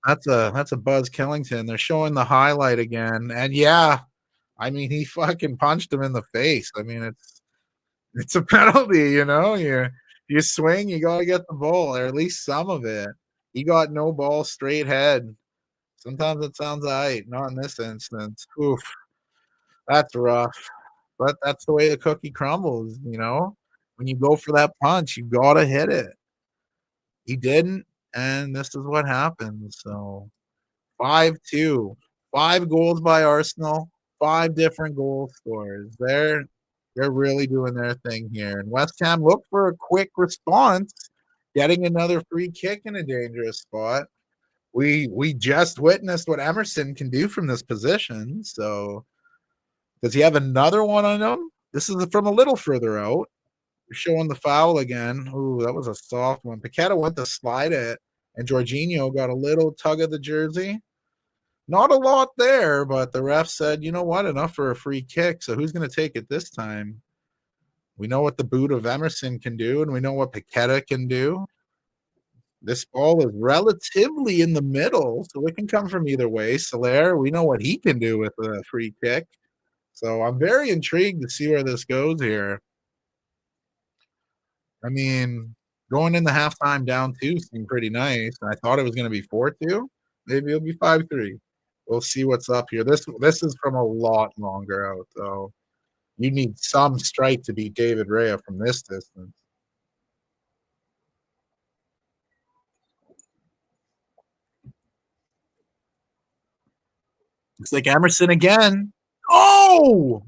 That's a Buzz Killington. They're showing the highlight again, and yeah, I mean he fucking punched him in the face. I mean it's a penalty, you know. You swing, you gotta get the ball, or at least some of it. He got no ball, straight head. Sometimes it sounds alright, not in this instance. Oof, that's rough. But that's the way the cookie crumbles, you know? When you go for that punch, you gotta hit it. He didn't, and this is what happens. So 5-2. 5 goals by Arsenal, 5 different goal scorers. They're really doing their thing here. And West Ham looked for a quick response, getting another free kick in a dangerous spot. We just witnessed what Emerson can do from this position. So does he have another one on him? This is from a little further out. We're showing the foul again. Ooh, that was a soft one. Paqueta went to slide it, and Jorginho got a little tug of the jersey. Not a lot there, but the ref said, you know what, enough for a free kick. So who's going to take it this time? We know what the boot of Emerson can do, and we know what Paqueta can do. This ball is relatively in the middle, so it can come from either way. Soler, we know what he can do with a free kick. So I'm very intrigued to see where this goes here. I mean, going in the halftime down 2 seemed pretty nice. I thought it was going to be 4-2. Maybe it'll be 5-3. We'll see what's up here. This is from a lot longer out, though. You need some strike to beat David Raya from this distance. Looks like Emerson again. Oh!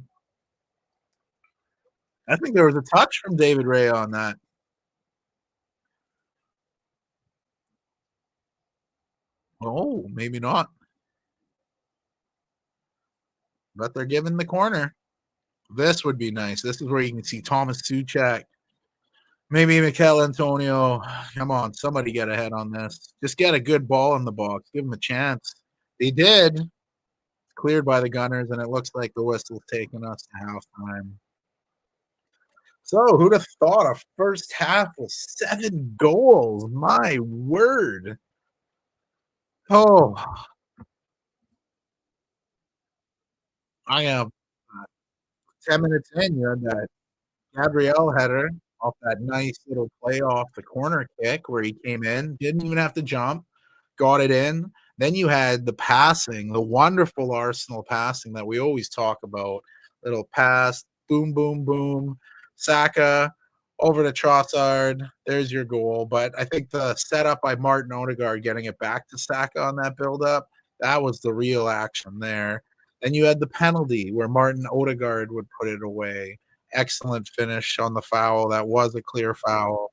I think there was a touch from David Raya on that. Oh, maybe not. But they're giving the corner. This would be nice. This is where you can see Thomas Suchak. Maybe Mikel Antonio. Come on, somebody get ahead on this. Just get a good ball in the box. Give them a chance. They did. Cleared by the Gunners, and it looks like the whistle's taking us to halftime. So, who'd have thought a first half with 7 goals? My word. Oh, I am 10 minutes in. You had that Gabriel header off that nice little play off the corner kick where he came in, didn't even have to jump, got it in. Then you had the passing, the wonderful Arsenal passing that we always talk about. Little pass, boom, boom, boom. Saka over to Trossard. There's your goal. But I think the setup by Martin Odegaard getting it back to Saka on that build-up, that was the real action there. Then you had the penalty where Martin Odegaard would put it away. Excellent finish on the foul. That was a clear foul.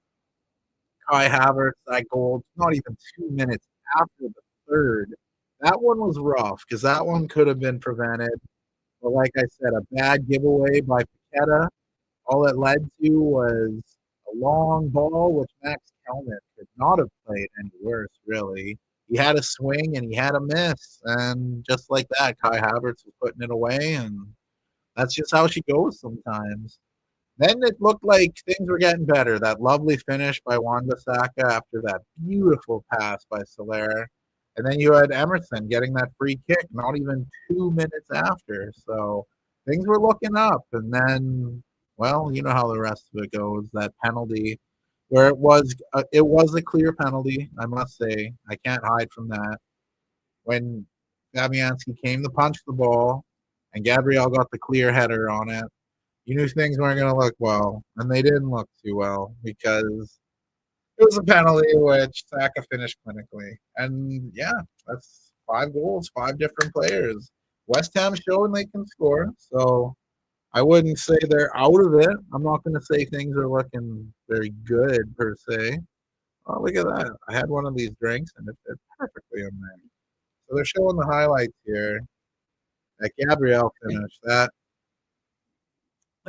Kai Havertz, that goal, not even 2 minutes after the third. That one was rough because that one could have been prevented. But like I said, a bad giveaway by Paqueta. All it led to was a long ball, which Max Kelman could not have played any worse, really. He had a swing and he had a miss. And just like that, Kai Havertz was putting it away. And that's just how she goes sometimes. Then it looked like things were getting better. That lovely finish by Wan-Bissaka after that beautiful pass by Soler. And then you had Emerson getting that free kick not even 2 minutes after. So things were looking up. And then, well, you know how the rest of it goes. That penalty where it was a clear penalty, I must say. I can't hide from that. When Fabianski came to punch the ball and Gabriel got the clear header on it, you knew things weren't going to look well, and they didn't look too well because it was a penalty which Saka finished clinically. And yeah, that's 5 goals, 5 different players. West Ham showing they can score, so I wouldn't say they're out of it. I'm not going to say things are looking very good per se. Oh, look at that. I had one of these drinks, and it fit perfectly in there. So they're showing the highlights here. That Gabriel finished that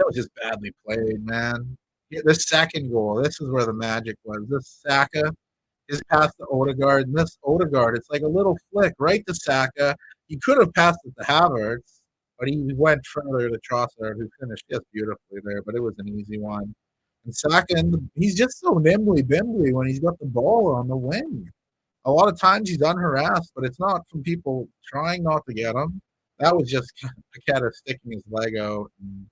was just badly played, man. Yeah, this second goal, this is where the magic was. This Saka is past the Odegaard, and this Odegaard, it's like a little flick right to Saka. He could have passed it to Havertz, but he went further to Trossard, who finished just beautifully there, but it was an easy one. And Saka, he's just so nimbly-bimbly when he's got the ball on the wing. A lot of times he's unharassed, but it's not from people trying not to get him. That was just Paqueta sticking his leg out. And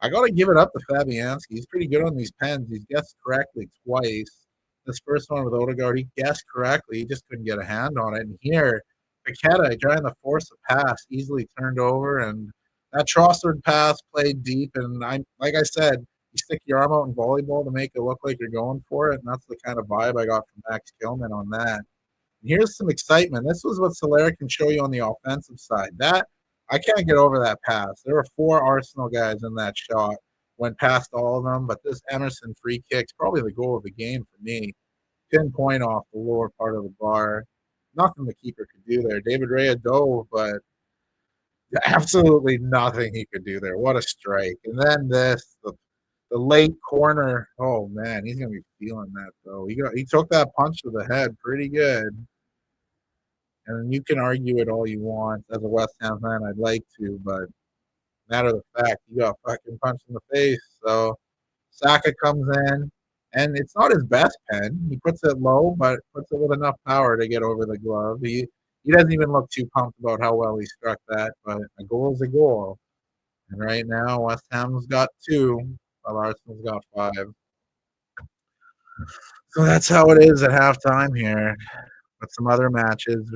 I got to give it up to Fabianski. He's pretty good on these pens. He's guessed correctly twice. This first one with Odegaard, he guessed correctly. He just couldn't get a hand on it. And here, Paqueta trying to force a pass, easily turned over, and that Trossard pass played deep. And I, like I said, you stick your arm out in volleyball to make it look like you're going for it, and that's the kind of vibe I got from Max Gilman on that. And here's some excitement. This was what Solera can show you on the offensive side. That I can't get over that pass. There were four Arsenal guys in that shot. Went past all of them, but this Emerson free kick's probably the goal of the game for me. Pinpoint off the lower part of the bar. Nothing the keeper could do there. David Rea dove, but absolutely nothing he could do there. What a strike. And then the late corner. Oh man, he's gonna be feeling that though. He took that punch to the head pretty good. And you can argue it all you want as a West Ham fan. I'd like to, but matter of the fact, he got fucking punched in the face. So Saka comes in, and it's not his best pen. He puts it low, but puts it with enough power to get over the glove. He doesn't even look too pumped about how well he struck that, but a goal is a goal. And right now, West Ham's got two, while Arsenal's got five. So that's how it is at halftime here. But some other matches,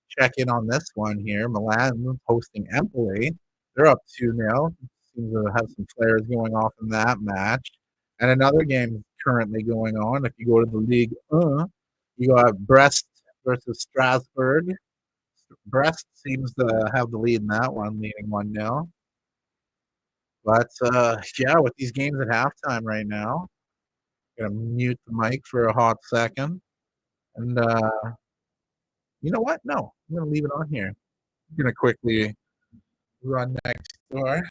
check in on this one here. Milan hosting Empoli. They're up 2-0. Seems to have some players going off in that match. And another game currently going on. If you go to the league, you got Brest versus Strasbourg. Brest seems to have the lead in that one, leading 1-0. But yeah, with these games at halftime right now, I'm gonna mute the mic for a hot second. And you know what? No, I'm gonna leave it on here. I'm gonna quickly run next door.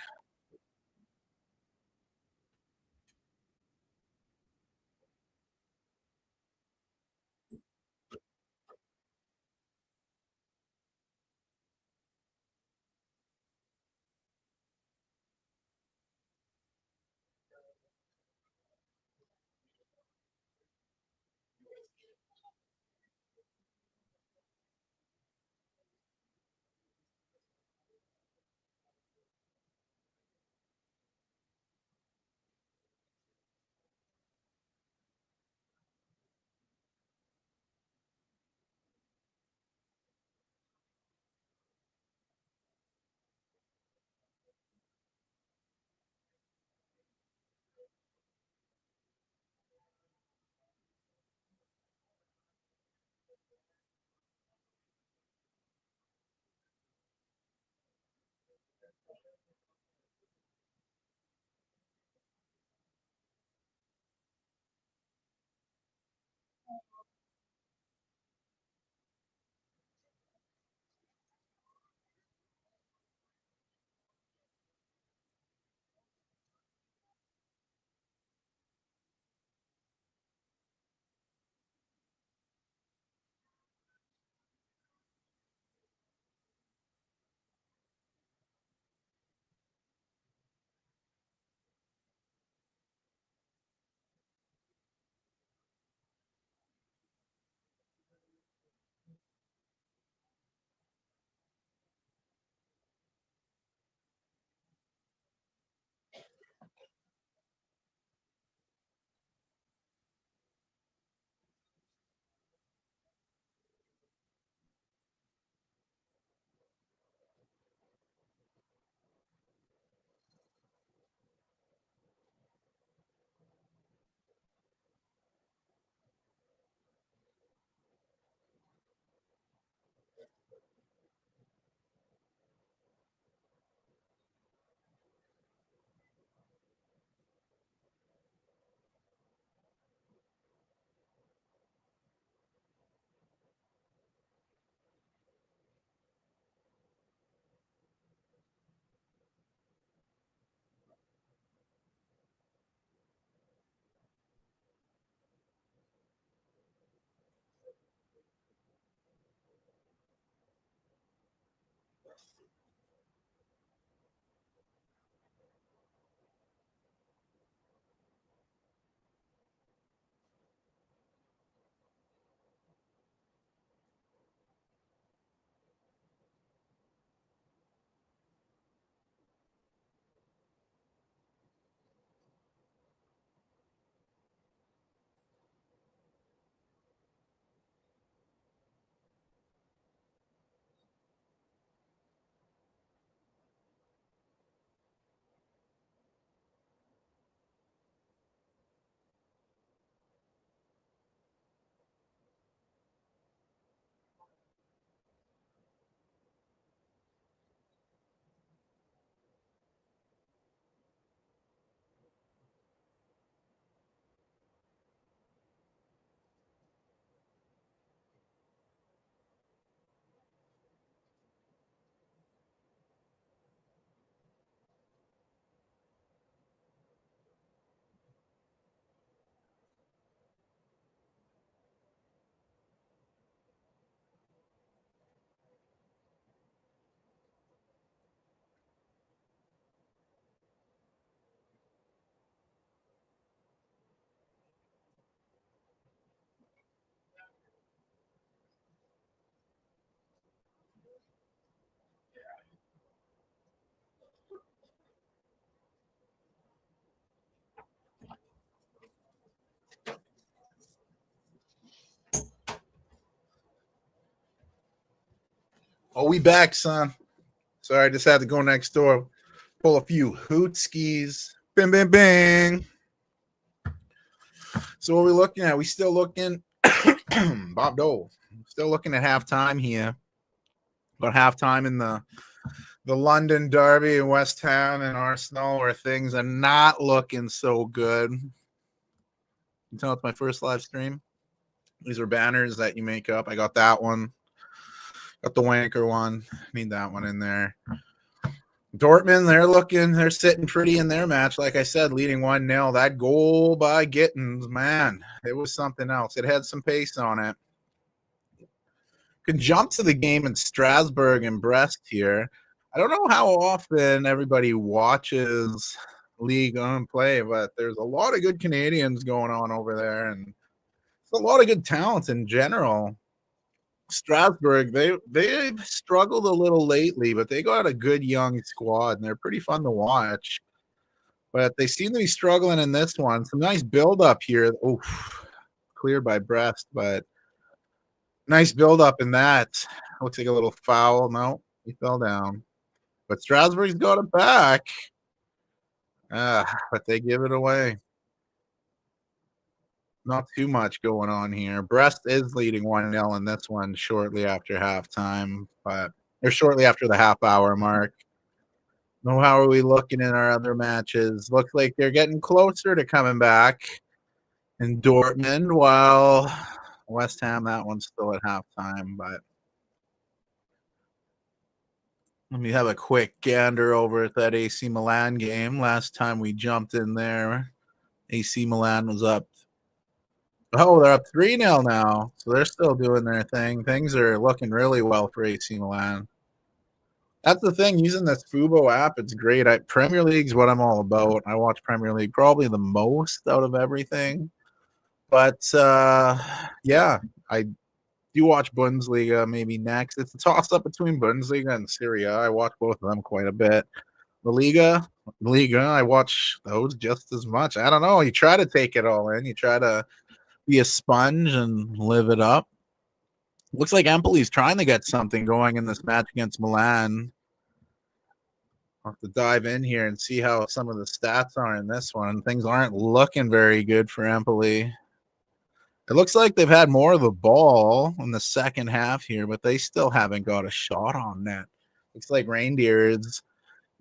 Oh, we back, son. Sorry, I just had to go next door, pull a few hoot skis. Bing, bing, bing. So what are we looking at? We still looking Bob Dole. Still looking at halftime here. About halftime in the London Derby in West Ham and Arsenal, where things are not looking so good. You tell it's my first live stream. These are banners that you make up. I got that one. Got the wanker one. Need that one in there. Dortmund, they're sitting pretty in their match. Like I said, leading 1-0. That goal by Gittins, man, it was something else. It had some pace on it. Can jump to the game in Strasbourg and Brest here. I don't know how often everybody watches League on play, but there's a lot of good Canadians going on over there, and it's a lot of good talent in general. Strasbourg, they've struggled a little lately, but they got a good young squad, and they're pretty fun to watch. But they seem to be struggling in this one. Some nice build up here. Oof, cleared by Brest, but nice build up in that. Looks like a little foul. No, he fell down. But Strasbourg's got it back. But they give it away. Not too much going on here. Brest is leading 1-0 in this one shortly after halftime, but or shortly after the half hour mark. No, how are we looking in our other matches? Looks like they're getting closer to coming back in Dortmund, while West Ham, that one's still at halftime. But let me have a quick gander over at that AC Milan game. Last time we jumped in there, AC Milan was up. Oh, they're up 3-0 now. So they're still doing their thing. Things are looking really well for AC Milan. That's the thing, using this Fubo app, it's great. Premier League's what I'm all about. I watch Premier League probably the most out of everything. But yeah, I do watch Bundesliga maybe next. It's a toss-up between Bundesliga and Serie A. I watch both of them quite a bit. Liga, I watch those just as much. I don't know. You try to take it all in. You try to be a sponge and live it up. Looks like Empoli's trying to get something going in this match against Milan. I'll have to dive in here and see how some of the stats are in this one. Things aren't looking very good for Empoli. It looks like they've had more of the ball in the second half here, but they still haven't got a shot on net. Looks like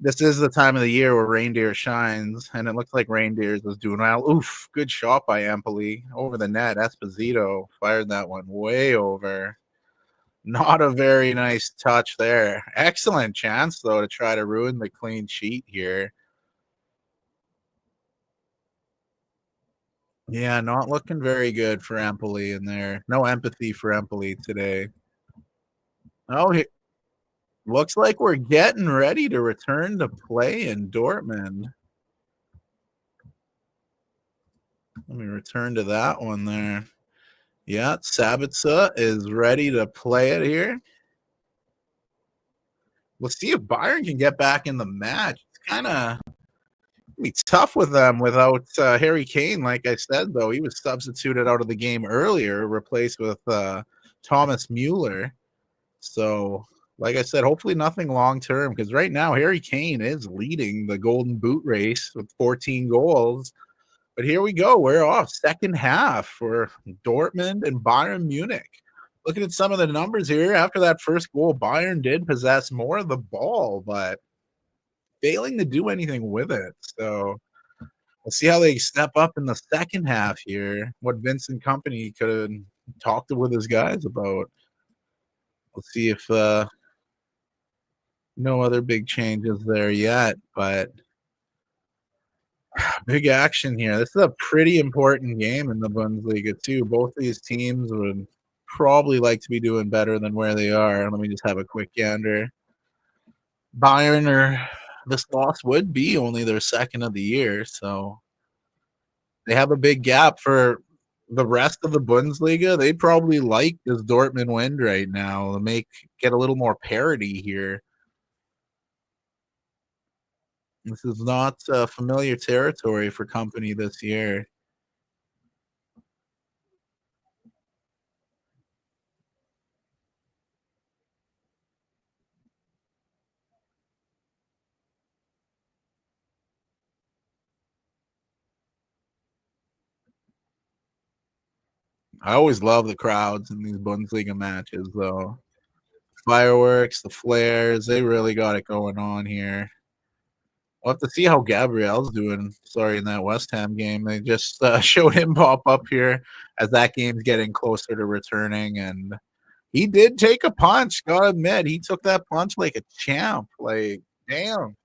this is the time of the year where Reindeer shines, and it looks like Reindeers was doing well. Oof, good shot by Empoli over the net. Esposito fired that one way over. Not a very nice touch there. Excellent chance, though, to try to ruin the clean sheet here. Yeah, not looking very good for Empoli in there. No empathy for Empoli today. Oh, looks like we're getting ready to return to play in Dortmund. Let me return to that one there. Yeah, Sabitzer is ready to play it here. Let's see if Bayern can get back in the match. It's kind of be tough with them without Harry Kane. Like I said, though, he was substituted out of the game earlier, replaced with Thomas Mueller. So, like I said, hopefully nothing long term, because right now Harry Kane is leading the Golden Boot race with 14 goals. But here we go. We're off second half for Dortmund and Bayern Munich. Looking at some of the numbers here, after that first goal, Bayern did possess more of the ball, but failing to do anything with it. So we'll see how they step up in the second half here. What Vincent Company could talk to with his guys about. We'll see if no other big changes there yet, but big action here. This is a pretty important game in the Bundesliga too. Both these teams would probably like to be doing better than where they are. Let me just have a quick gander. Bayern, or this loss would be only their second of the year, so they have a big gap for the rest of the Bundesliga. They probably like this Dortmund win right now to get a little more parity here. This is not familiar territory for Company this year. I always love the crowds in these Bundesliga matches, though. Fireworks, the flares, they really got it going on here. We'll have to see how Gabriel's doing. Sorry, in that West Ham game, they just showed him pop up here as that game's getting closer to returning, and he did take a punch. Gotta admit, he took that punch like a champ. Like, damn.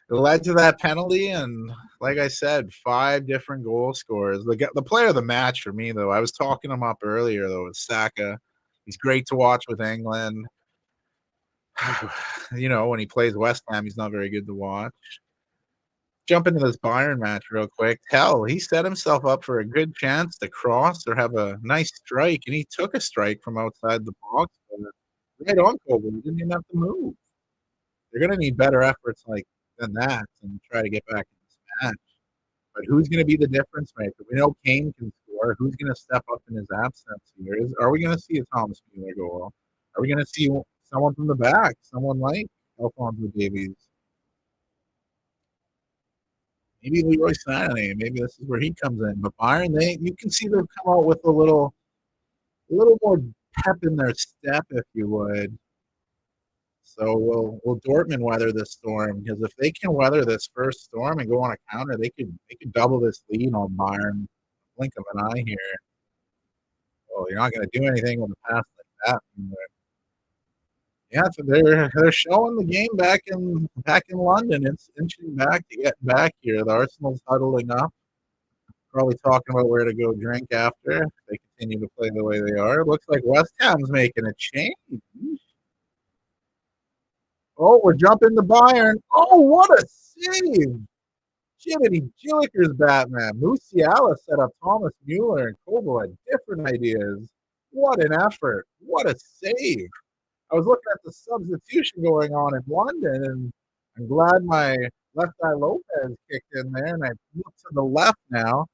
It led to that penalty, and like I said, 5 different goal scorers. The player of the match for me, though, I was talking him up earlier, though, is Saka. He's great to watch with England. When he plays West Ham, he's not very good to watch. Jump into this Bayern match real quick. Hell, he set himself up for a good chance to cross or have a nice strike, and he took a strike from outside the box. Right on Kobe. He didn't even have to move. They're going to need better efforts than that and try to get back in this match. But who's going to be the difference maker? We know Kane can score. Who's going to step up in his absence here? Are we going to see a Thomas Mueller goal? Are we going to see someone from the back? Someone like Alphonso Davies? Maybe Leroy Sané. Maybe this is where he comes in. But Bayern, you can see them come out with a little more pep in their step, if you would. So will Dortmund weather this storm? Because if they can weather this first storm and go on a counter, they could double this lead on Bayern. Blink of an eye here. Oh, you're not going to do anything with a pass like that. Yeah, so they're showing the game back in London. It's inching back to get back here. The Arsenal's huddling up, probably talking about where to go drink after if they continue to play the way they are. It looks like West Ham's making a change. Oh, we're jumping to Bayern. Oh, what a save! Jiminy Jilliker's Batman. Musiala set up Thomas Mueller, and Kobo had different ideas. What an effort. What a save. I was looking at the substitution going on in London, and I'm glad my left eye Lopez kicked in there, and I look to the left now.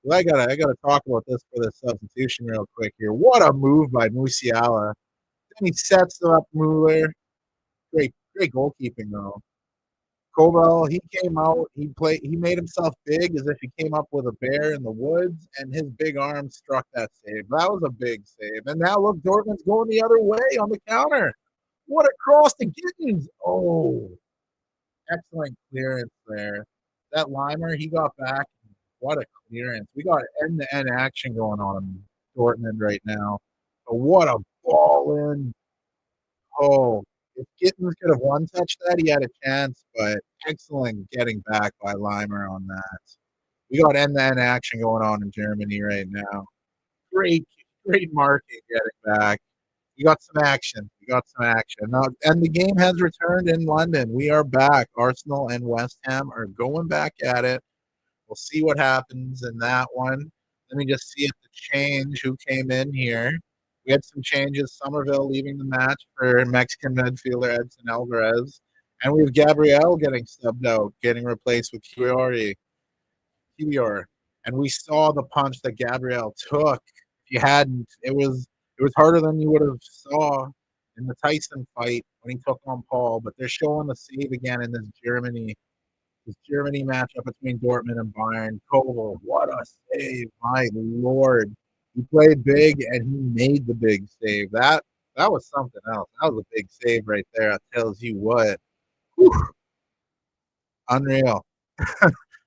Well, I gotta talk about this for the substitution real quick here. What a move by Musiala. Then he sets up Mueller. Great goalkeeping though. Kobel, he came out, he made himself big as if he came up with a bear in the woods, and his big arm struck that save. That was a big save. And now look, Dortmund's going the other way on the counter. What a cross to Gittins. Oh, excellent clearance there. That Limer, he got back. What a clearance. We got end-to-end action going on in Dortmund right now. But what a ball in. Oh, if Gittins could have one-touched that, he had a chance, but excellent getting back by Limer on that. We got end-to-end action going on in Germany right now. Great marking getting back. We got some action. Now, and the game has returned in London. We are back. Arsenal and West Ham are going back at it. We'll see what happens in that one. Let me just see if the change who came in here. We had some changes. Somerville leaving the match for Mexican midfielder Edson Alvarez. And we have Gabriel getting subbed out, getting replaced with Kiwior. And we saw the punch that Gabriel took. If you hadn't, it was harder than you would have saw in the Tyson fight when he took on Paul. But they're showing the save again in this Germany matchup between Dortmund and Bayern. Koval, what a save, my lord. He played big, and he made the big save. That was something else. That was a big save right there. That tells you what. Whew. Unreal.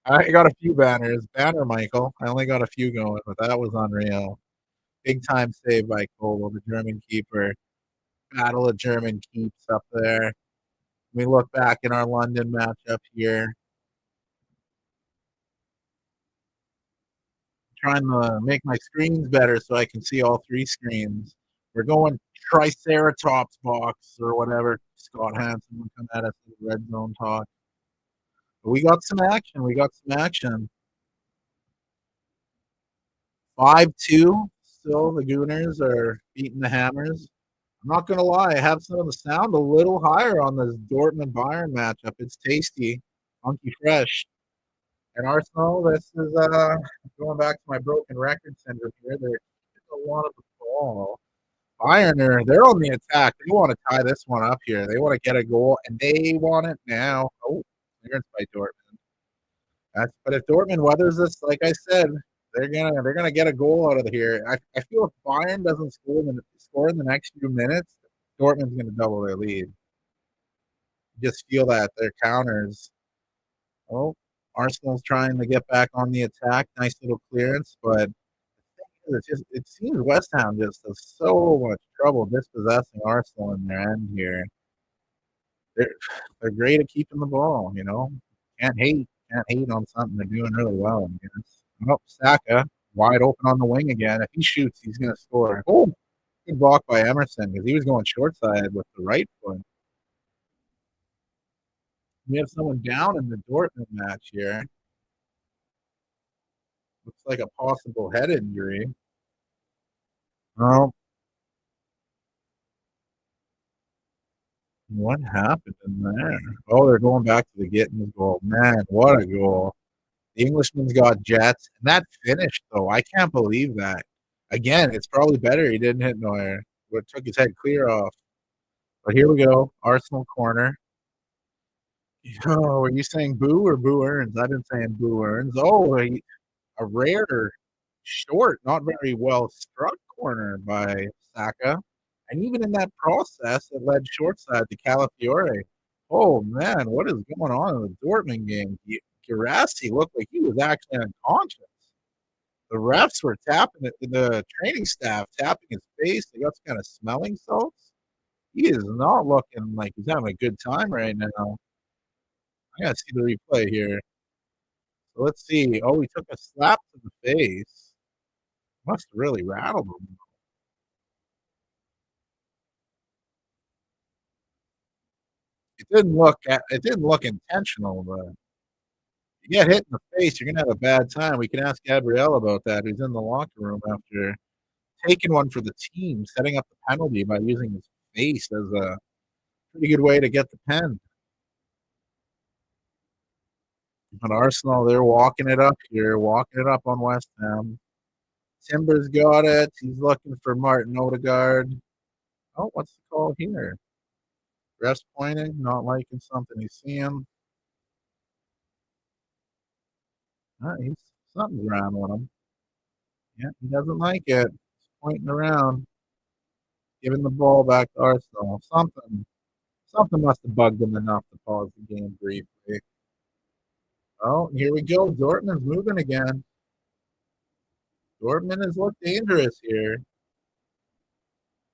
I got a few banners. Banner Michael. I only got a few going, but that was unreal. Big time save by Koval, the German keeper. Battle of German keeps up there. We look back in our London matchup here. Trying to make my screens better so I can see all 3 screens. We're going Triceratops box or whatever Scott Hansen would come at us in the red zone talk. But we got some action. 5-2. Still, the Gooners are beating the Hammers. I'm not going to lie. I have some of the sound a little higher on this Dortmund-Bayern matchup. It's tasty, funky, fresh. And Arsenal, this is going back to my broken record syndrome here. They're a lot of the ball. Bayern, they're on the attack. They want to tie this one up here. They want to get a goal, and they want it now. Oh, clearance by Dortmund. But if Dortmund weathers this, like I said, they're gonna get a goal out of here. I feel if Bayern doesn't score in the next few minutes, Dortmund's gonna double their lead. Just feel that their counters. Oh, Arsenal's trying to get back on the attack. Nice little clearance, but it seems West Ham just has so much trouble dispossessing Arsenal in their end here. They're they're great at keeping the ball, you know. Can't hate on something they're doing really well, I guess. Oh, Saka wide open on the wing again. If he shoots, he's gonna score. Oh, good block by Emerson because he was going short side with the right foot. We have someone down in the Dortmund match here. Looks like a possible head injury. Oh, what happened in there? Oh, they're going back to the Gittins goal. Man, what a goal. The Englishman's got jets. And that finish, though, I can't believe that. Again, it's probably better he didn't hit Neuer. But took his head clear off. But here we go. Arsenal corner. Oh, are you saying boo or boo earns? I've been saying boo earns. Oh, a rare, short, not very well struck corner by Saka. And even in that process, it led short side to Calafiore. Oh, man, what is going on in the Dortmund game? Girassi looked like he was actually unconscious. The refs were tapping it, the training staff tapping his face. They got some kind of smelling salts. He is not looking like he's having a good time right now. I gotta see the replay here. So let's see. Oh, he took a slap to the face. Must have really rattled him. It didn't look intentional, but you get hit in the face, you're gonna have a bad time. We can ask Gabrielle about that, who's in the locker room after taking one for the team, setting up the penalty by using his face as a pretty good way to get the pen. But Arsenal, they're walking it up here, walking it up on West Ham. Timber's got it. He's looking for Martin Odegaard. Oh, what's the call here? Refs pointing, not liking something he's seeing. He's something's wrong with him. Yeah, he doesn't like it. He's pointing around, giving the ball back to Arsenal. Something must have bugged him enough to pause the game briefly. Oh, here we go. Dortmund's moving again. Dortmund has looked dangerous here.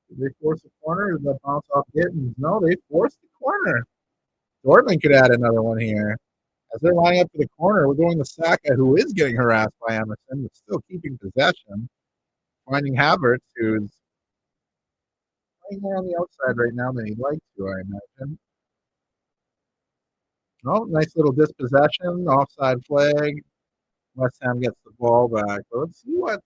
Did they force a corner or did they bounce off Gittins? No, they forced the corner. Dortmund could add another one here. As they're lining up to the corner, we're going to Saka, who is getting harassed by Emerson, but still keeping possession. Finding Havertz, who's playing more on the outside right now than he'd like to, I imagine. Oh, nice little dispossession, offside flag. West Ham gets the ball back. But let's see what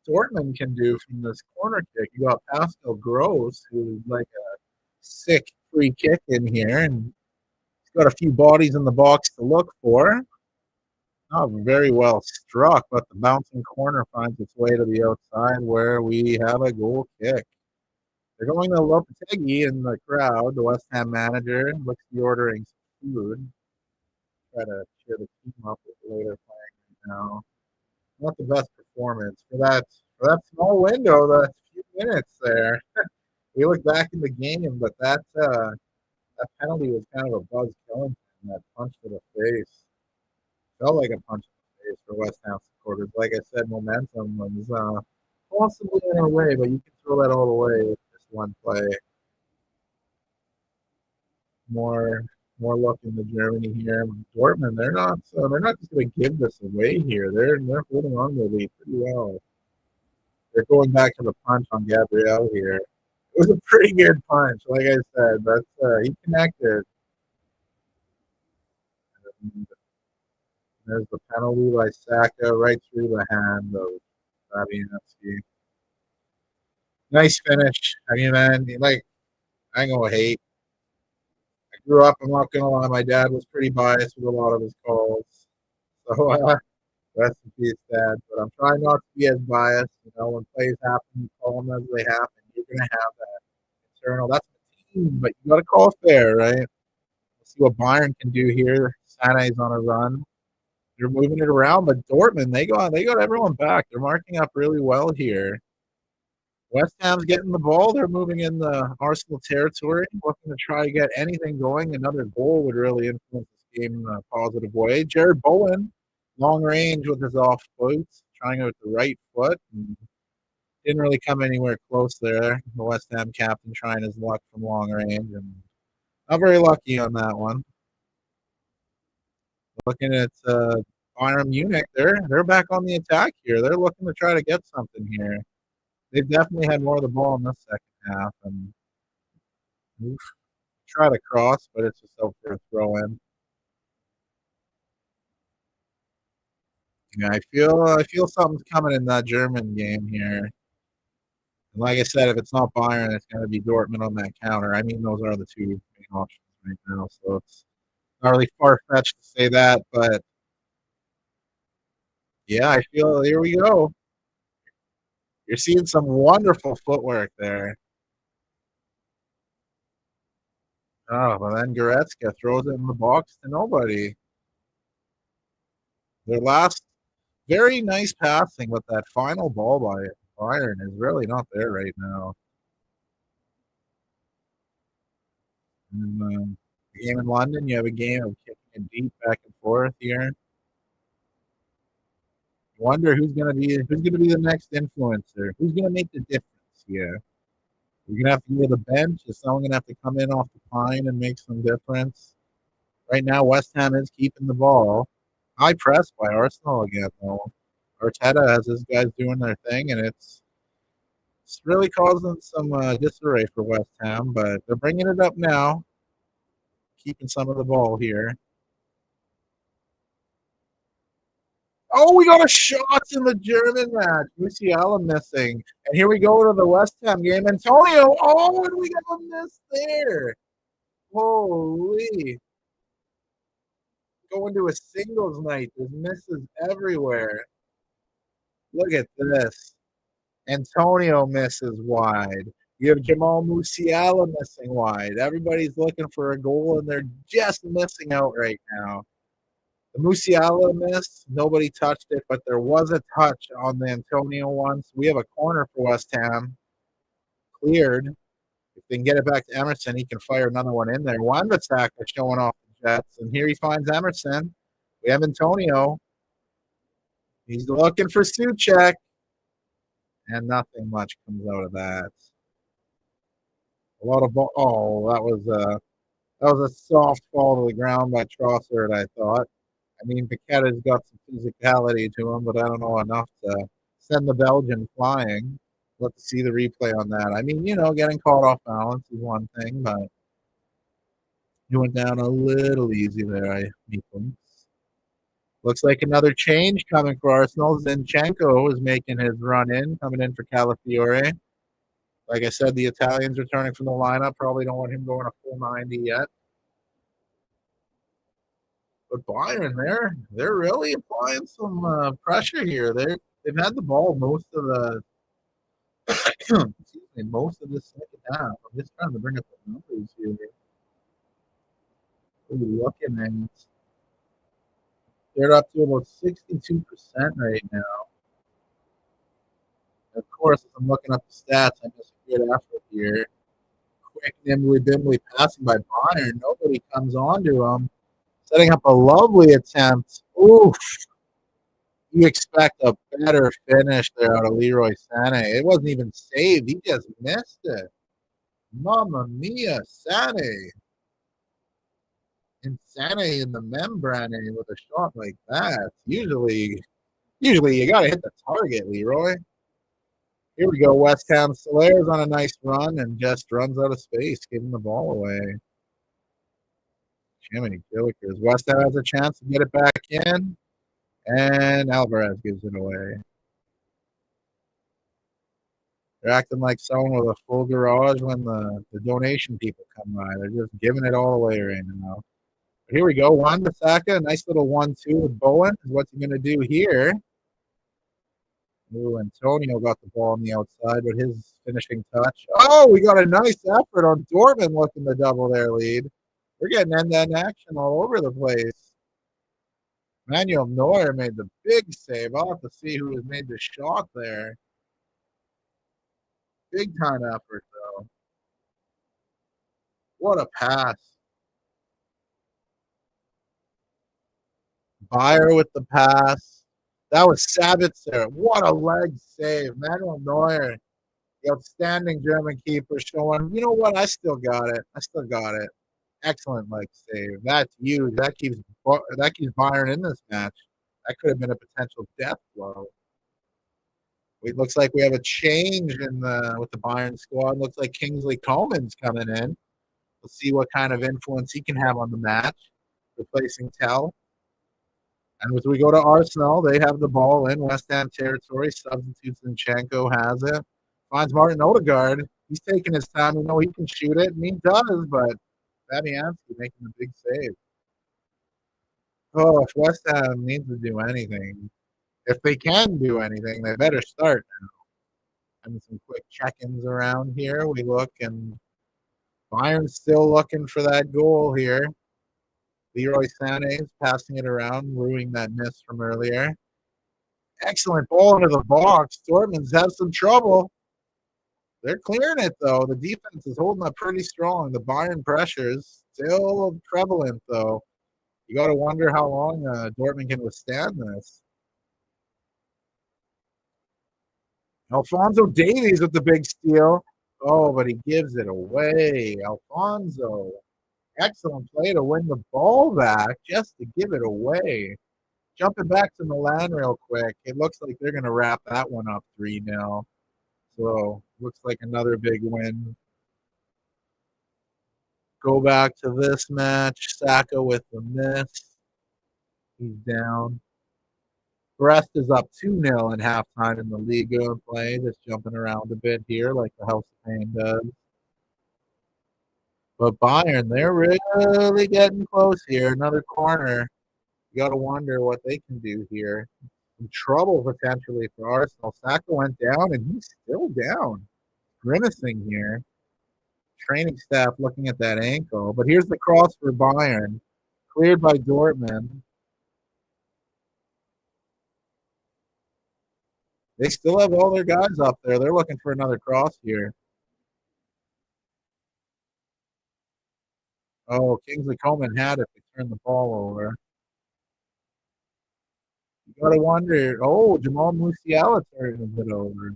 Dortmund can do from this corner kick. You got Pascal Gross, who's like a sick free kick in here, and he's got a few bodies in the box to look for. Not very well struck, but the bouncing corner finds its way to the outside where we have a goal kick. They're going to Lopetegui in the crowd. The West Ham manager looks to be ordering some food. Try to cheer the team up with the way they're playing right now. Not the best performance for that small window, that few minutes there. We look back in the game, but that penalty was kind of a buzz killing thing, that punch to the face. Felt like a punch in the face for West Ham supporters. Like I said, momentum was possibly in our way, but you can throw that all away with just one play. More more luck in the Germany here. Dortmund, they're not just going to give this away here. They're holding on to the lead pretty well. They're going back to the punch on Gabrielle here. It was a pretty good punch, like I said. He connected. And there's the penalty by Saka right through the hand of Fabianski. Nice finish. I mean, man, like I ain't gonna hate. I grew up. I'm not gonna lie. My dad was pretty biased with a lot of his calls. So rest in peace, Dad. But I'm trying not to be as biased. You know, when plays happen, you call them as they happen. You're gonna have that internal. That's the team, but you gotta call fair, right? Let's see what Bayern can do here. Sane's on a run. They're moving it around, but Dortmund, they got everyone back. They're marking up really well here. West Ham's getting the ball. They're moving in the Arsenal territory, looking to try to get anything going. Another goal would really influence this game in a positive way. Jared Bowen, long range with his off foot, trying it with the right foot. And didn't really come anywhere close there. The West Ham captain trying his luck from long range, and not very lucky on that one. Looking at Bayern Munich, they're back on the attack here. They're looking to try to get something here. They've definitely had more of the ball in this second half, and oof, try to cross, but it's just out for a throw in. Yeah, I feel something's coming in that German game here. And like I said, if it's not Bayern, it's going to be Dortmund on that counter. I mean, those are the two main options right now, so it's not really far fetched to say that, but yeah, I feel here we go. You're seeing some wonderful footwork there. Oh, well then Goretzka throws it in the box to nobody. Their last very nice passing, but that final ball by Bayern is really not there right now. And, the game in London, you have a game of kicking it deep back and forth here. Wonder who's gonna be the next influencer. Who's gonna make the difference here? You're gonna have to go to the bench. Is someone gonna have to come in off the pine and make some difference? Right now, West Ham is keeping the ball. High press by Arsenal again, though. Arteta has his guys doing their thing, and it's really causing some disarray for West Ham. But they're bringing it up now, keeping some of the ball here. Oh, we got a shot in the German match. Musiala missing. And here we go to the West Ham game. Antonio. Oh, and we got a miss there. Holy. Going to a singles night. There's misses everywhere. Look at this. Antonio misses wide. You have Jamal Musiala missing wide. Everybody's looking for a goal, and they're just missing out right now. The Musiala miss, nobody touched it, but there was a touch on the Antonio one. So we have a corner for West Ham cleared. If they can get it back to Emerson, he can fire another one in there. Wan-Bissaka showing off the Jets, and here he finds Emerson. We have Antonio. He's looking for Suchek, and nothing much comes out of that. A lot of ball. Oh, that was a soft fall to the ground by Trossard, I thought. I mean, Paqueta's got some physicality to him, but I don't know enough to send the Belgian flying. Let's see the replay on that. I mean, getting caught off balance is one thing, but he went down a little easy there, I think. Looks like another change coming for Arsenal. Zinchenko is making his run in, coming in for Calafiore. Like I said, the Italians returning from the lineup. Probably don't want him going a full 90 yet. But Bayern, they're really applying some pressure here. They've had the ball most of the excuse me, most of the second half. I'm just trying to bring up the numbers here. Looking at they're up to about 62% right now. Of course, as I'm looking up the stats, I miss a good effort here. Quick, nimbly-bimbly passing by Bayern. Nobody comes on to him. Setting up a lovely attempt. Oof. You expect a better finish there out of Leroy Sané. It wasn't even saved. He just missed it. Mamma mia, Sané. And Sané in the membrane with a shot like that. Usually you got to hit the target, Leroy. Here we go. West Ham Solaire's on a nice run and just runs out of space, giving the ball away. Jiminy Jokers. West Ham has a chance to get it back in, and Alvarez gives it away. They're acting like someone with a full garage when the donation people come by. They're just giving it all away right now. But here we go. Wan-Bissaka, nice little 1-2 with Bowen. What's he going to do here? Ooh, Antonio got the ball on the outside, but his finishing touch. Oh, we got a nice effort on Dortmund looking to double their lead. We're getting end-to-end action all over the place. Manuel Neuer made the big save. I'll have to see who has made the shot there. Big time effort, though. What a pass. Bayer with the pass. That was Sabitzer. What a leg save. Manuel Neuer, the outstanding German keeper, showing, you know what? I still got it. I still got it. Excellent leg save. That's huge. That keeps Bayern in this match. That could have been a potential death blow. It looks like we have a change in the with the Bayern squad. Looks like Kingsley Coman's coming in. We'll see what kind of influence he can have on the match, replacing Tell. And as we go to Arsenal, they have the ball in West Ham territory. Substitute Zinchenko has it. Finds Martin Odegaard. He's taking his time. You know he can shoot it, and he does, but Fabianski making the big save. Oh, if West Ham needs to do anything, if they can do anything, they better start now. Having some quick check-ins around here. We look, and Bayern's still looking for that goal here. Leroy Sané's passing it around, ruining that miss from earlier. Excellent ball into the box. Dortmund's have some trouble. They're clearing it, though. The defense is holding up pretty strong. The Bayern pressure is still prevalent, though. You got to wonder how long Dortmund can withstand this. Alphonso Davies with the big steal. Oh, but he gives it away. Alphonso. Excellent play to win the ball back just to give it away. Jumping back to Milan real quick. It looks like they're going to wrap that one up 3-0. So looks like another big win. Go back to this match. Saka with the miss. He's down. Brest is up 2-0 in halftime in the Liga play. Just jumping around a bit here like the House of Pain does. But Bayern, they're really getting close here. Another corner. You got to wonder what they can do here. Some trouble potentially for Arsenal. Saka went down, and he's still down. Grimacing here. Training staff looking at that ankle. But here's the cross for Bayern. Cleared by Dortmund. They still have all their guys up there. They're looking for another cross here. Oh, Kingsley Coman had it. They turned the ball over. You got to wonder. Oh, Jamal Musiala turned it over.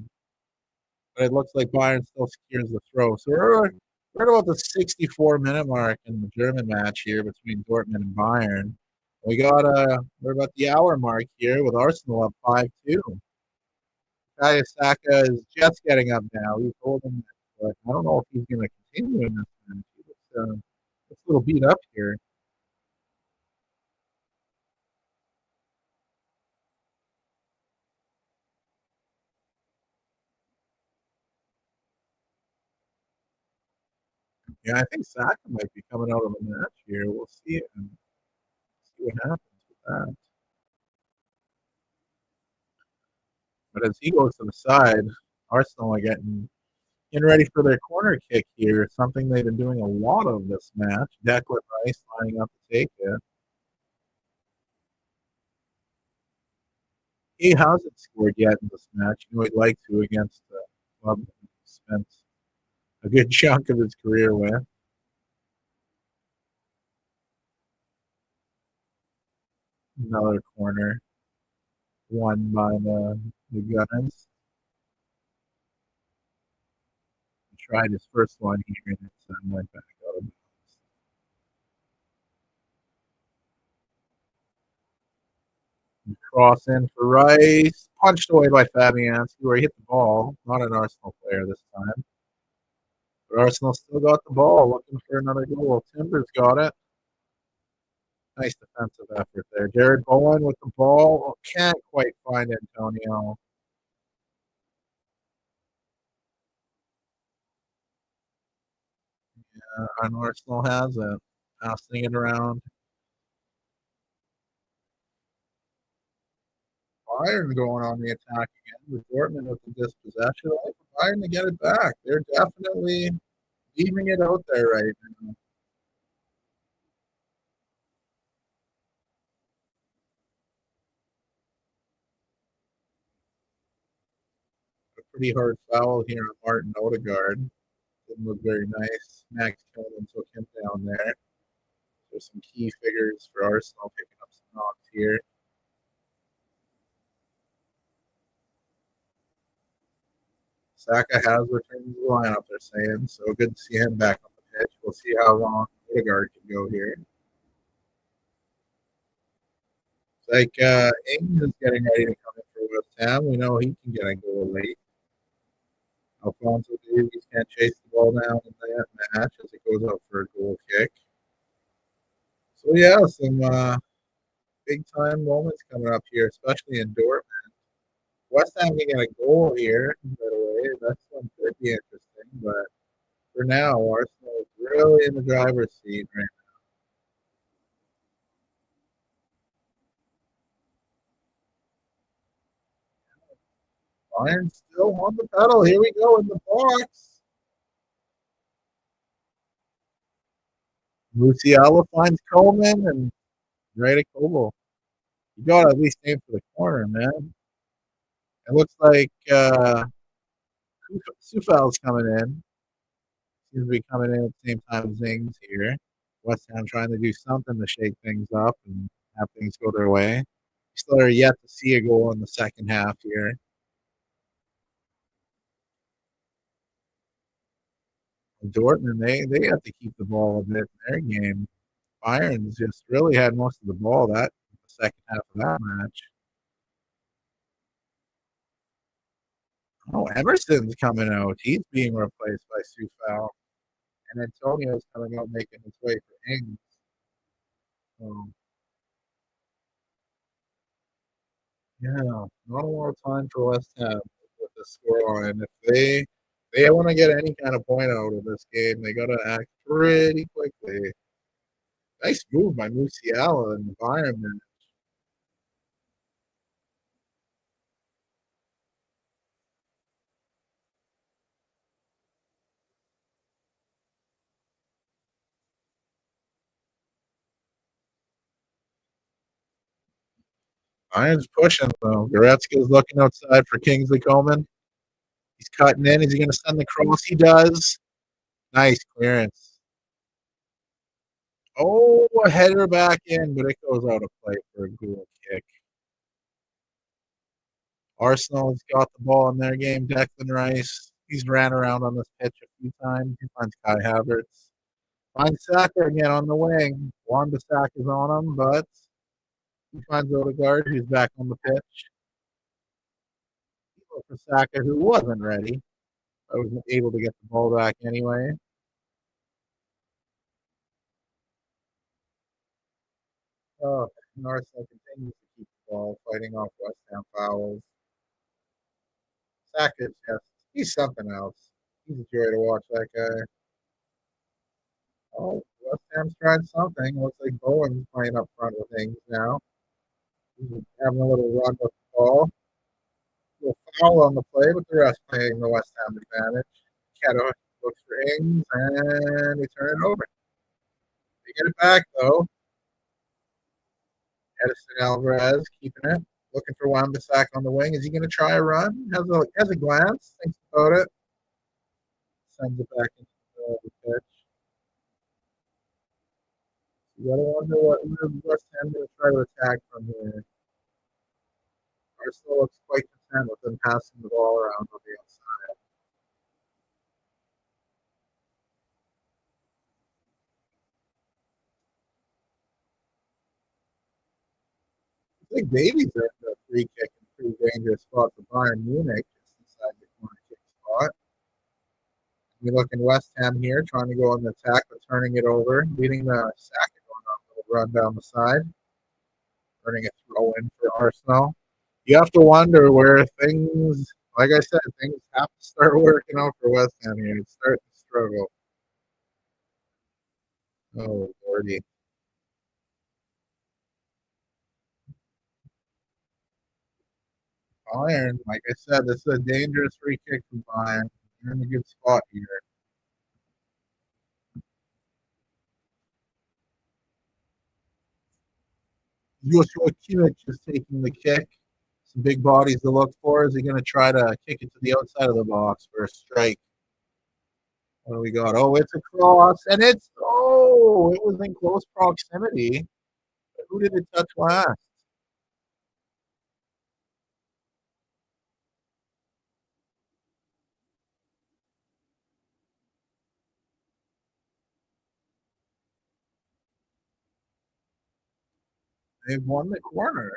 But it looks like Bayern still secures the throw. So we're at about the 64-minute mark in the German match here between Dortmund and Bayern. We're about the hour mark here with Arsenal up 5-2. Bukayo Saka is just getting up now. He's holding it, but I don't know if he's going to continue in this match. It's a little beat up here. Yeah, I think Saka might be coming out of the match here. We'll see it and see what happens with that. But as he goes to the side, Arsenal are getting ready for their corner kick here. Something they've been doing a lot of this match. Declan Rice lining up to take it. He hasn't scored yet in this match. You know he'd like to against the club he spent a good chunk of his career with. Another corner won by the Gunners. He tried his first one here and it went back out. Cross in for Rice. Punched away by Fabianski where he hit the ball. Not an Arsenal player this time. But Arsenal still got the ball, looking for another goal. Timbers got it. Nice defensive effort there. Jared Bowen with the ball. Can't quite find Antonio. And Arsenal has it. Passing it around. Bayern going on the attack again with Dortmund with the dispossession. I like Bayern to get it back. They're definitely leaving it out there right now. pretty hard foul here on Martin Odegaard. Didn't look very nice. Max Tillman took him down there. There's some key figures for Arsenal picking up some knocks here. Saka has returned to the lineup, they're saying, so good to see him back on the pitch. We'll see how long Odegaard can go here. It's like Ings is getting ready to come in for West Ham. We know he can get a goal late. Alfonso Davies can't chase the ball down in that match as it goes out for a goal kick. So yeah, some big time moments coming up here, especially in Dortmund. West Ham can get a goal here, by the way. That's one could be interesting, but for now, Arsenal is really in the driver's seat right now. Bayern still on the pedal. Here we go in the box. Musiala finds Coleman and right at Koval. You got to at least aim for the corner, man. It looks like Sufal's coming in. Seems to be coming in at the same time as Ings here. West Ham trying to do something to shake things up and have things go their way. Still are yet to see a goal in the second half here. Dortmund, they have to keep the ball a bit in their game. Bayern's just really had most of the ball that the second half of that match. Oh, Emerson's coming out. He's being replaced by Sufal. And Antonio's coming out making his way for Ings. So, yeah, not a lot of time for West Ham with the scoreline. If they want to get any kind of point out of this game, they got to act pretty quickly. Nice move by Musiala and the Bayern. Bayern's pushing though. Goretzka's looking outside for Kingsley Coman. He's cutting in. Is he going to send the cross? He does. Nice clearance. Oh, a header back in, but it goes out of play for a goal kick. Arsenal's got the ball in their game. Declan Rice. He's ran around on this pitch a few times. He finds Kai Havertz. Finds Saka again on the wing. Wan-Bissaka's on him, but he finds Odegaard, who's back on the pitch. He looked for Saka, who wasn't ready. I was able to get the ball back anyway. Oh, and Arsenal continues to keep the ball, fighting off West Ham fouls. Saka, yes, he's something else. He's a joy to watch, that guy. Oh, West Ham's trying something. Looks like Bowen's playing up front with things now. He's having a little run with the ball. A little foul on the play, but the rest playing the West Ham advantage. Keto looks for Ings, and they turn it over. They get it back, though. Edison Alvarez keeping it. Looking for Wan-Bissaka on the wing. Is he going to try a run? Has a glance. Thinks about it. Sends it back into the pitch. You got to wonder what West Ham going to try to attack from here. Arsenal looks quite content with them passing the ball around on the outside. I think Davies earned a free kick in a pretty dangerous spot for Bayern Munich, just inside the corner kick spot. We look in West Ham here, trying to go on the attack, but turning it over, leading the Saka going on a little run down the side, turning a throw in for Arsenal. You have to wonder where things, like I said, things have to start working out for West Ham here. It's starting to struggle. Oh, Lordy. Bayern, like I said, this is a dangerous free kick for Bayern. You're in a good spot here. Joshua Kimmich is taking the kick. Some big bodies to look for. Is he going to try to kick it to the outside of the box for a strike? What do we got? Oh, it's a cross, and it was in close proximity. Who did it touch last? They've won the corner.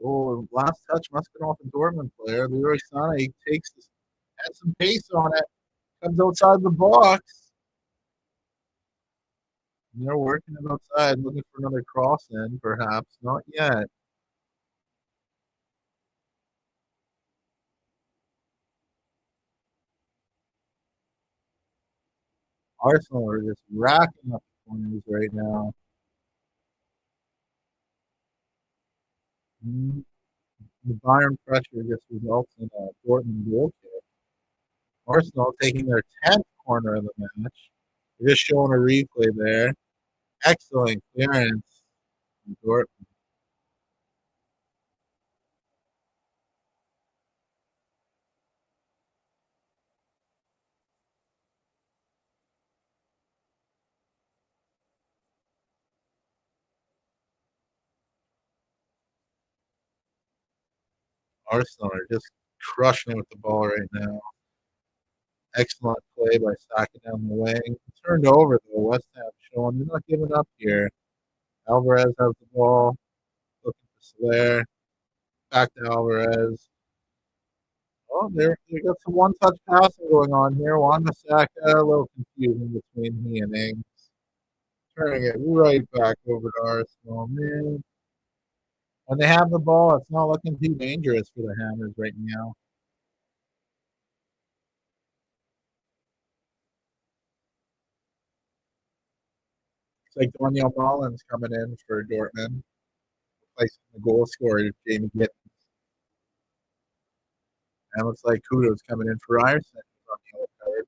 So last touch must have been off the Dortmund player. Leroy Sané takes this, has some pace on it, comes outside the box. And they're working it outside, looking for another cross in, perhaps. Not yet. Arsenal are just racking up corners right now. Mm, the Bayern pressure just results in a Dortmund goal kick. Arsenal taking their 10th corner of the match. They're just showing a replay there. Excellent clearance. Dortmund. Arsenal are just crushing it with the ball right now. Excellent play by Saka down the wing. Turned over though. West Ham showing they're not giving up here. Alvarez has the ball, looking for Slayer. Back to Alvarez. Oh, there got some one-touch passing going on here. Wanda Saka, a little confusion between he and Ings. Turning it right back over to Arsenal. Man, when they have the ball, it's not looking too dangerous for the Hammers right now. It's like Daniel Mullins coming in for Dortmund, replacing the goal scorer, Jamie Gitt. And it looks like Kudo's coming in for Ryerson on the yellow card.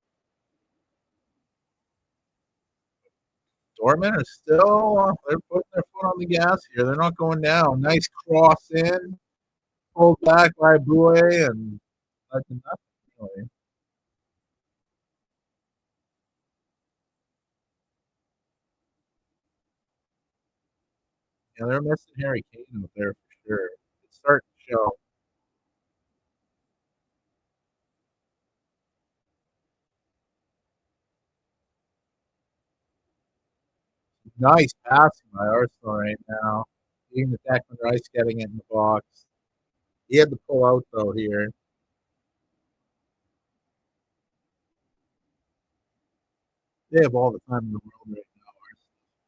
Dortmund are still, they're putting their foot on the gas here. They're not going down. Nice cross in, pulled back by Bue, and nothing, really. Yeah, they're missing Harry Kane up there for sure. It's starting to show. Nice passing by Arsenal right now. Even the Declan Rice getting it in the box. He had to pull out though here. They have all the time in the world right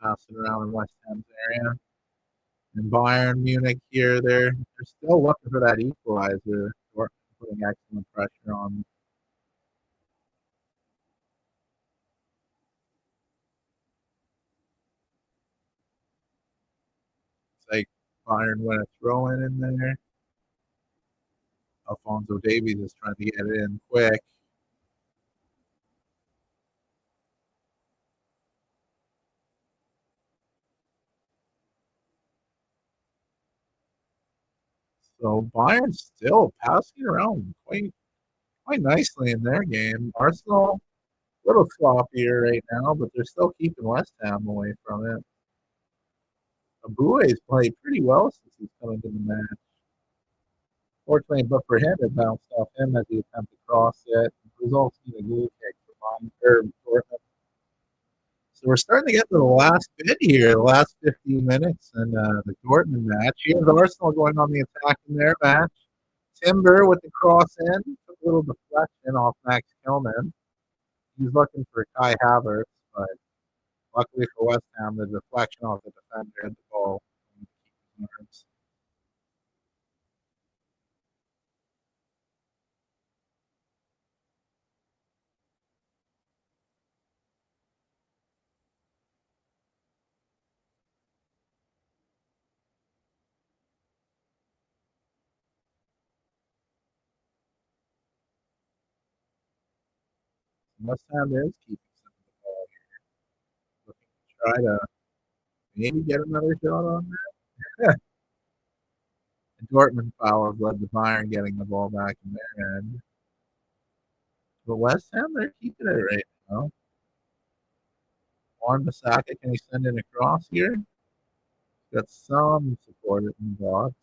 now. Passing around in West Ham's area. And Bayern Munich here, they're still looking for that equalizer. Or putting excellent pressure on. It's like Bayern went a throw in there. Alfonso Davies is trying to get it in quick. So Bayern's still passing around quite nicely in their game. Arsenal a little sloppier right now, but they're still keeping West Ham away from it. Abue's played pretty well since he's come into the match. Fortunately, but for him, it bounced off him as he attempted to cross it. Results in a goal kick for Dortmund. So we're starting to get to the last bit here, the last 15 minutes, and the Dortmund match. Here's Arsenal going on the attack in their match. Timber with the cross in, took a little deflection off Max Kilman. He's looking for Kai Havertz, but luckily for West Ham, the deflection off the defender had the ball. West Ham is keeping some of the ball here, looking to try to maybe get another shot on that. Dortmund fouls led to Bayern getting the ball back in their end. But West Ham, they're keeping it right now. Juan Bissaka, can he send it across here? Got some support in the box.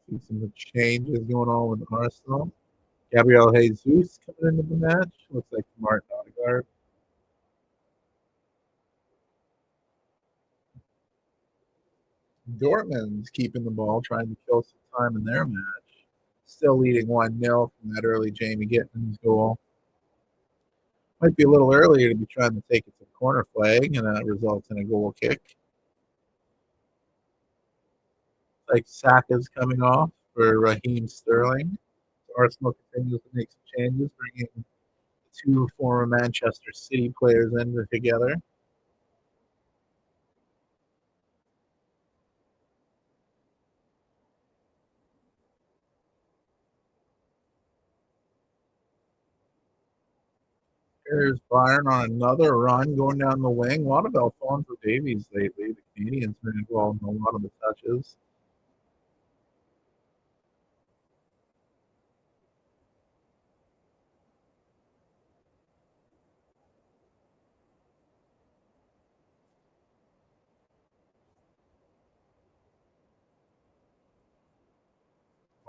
See some changes going on with Arsenal. Gabriel Jesus coming into the match. Looks like Martin Odegaard. Dortmund's keeping the ball, trying to kill some time in their match. Still leading 1-0 from that early Jamie Gittins goal. Might be a little earlier to be trying to take it to the corner flag, and that results in a goal kick. Like Saka's coming off for Raheem Sterling. Arsenal continues to make some changes, bringing the two former Manchester City players in together. There's Bayern on another run going down the wing. A lot of Alphonso Davies lately. The Canadians have been involved in a lot of the touches.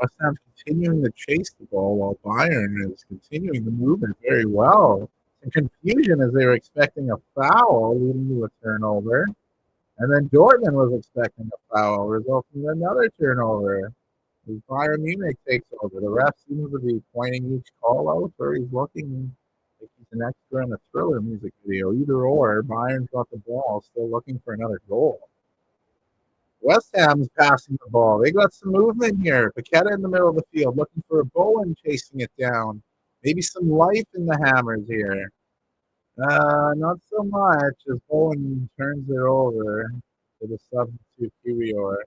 West Ham's continuing to chase the ball while Bayern is continuing to move it very well. Some confusion as they were expecting a foul leading to a turnover. And then Dortmund was expecting a foul, resulting in another turnover. As Bayern Munich takes over, the ref seems to be pointing each call out, or he's looking like he's an extra in a thriller music video. Either or, Bayern's got the ball, still looking for another goal. West Ham's passing the ball. They got some movement here. Paqueta in the middle of the field, looking for a Bowen chasing it down. Maybe some life in the Hammers here. Not so much as Bowen turns it over to the substitute Kiwior.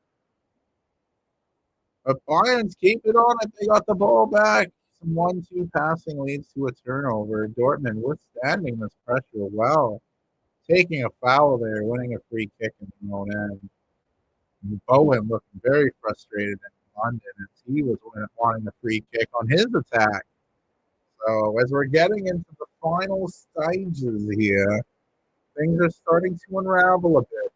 But Bayern's keeping on it. They got the ball back. Some 1-2 passing leads to a turnover. Dortmund withstanding this pressure well. Taking a foul there, winning a free kick in their own end. Bowen looking very frustrated in London as he was wanting a free kick on his attack. So as we're getting into the final stages here, things are starting to unravel a bit.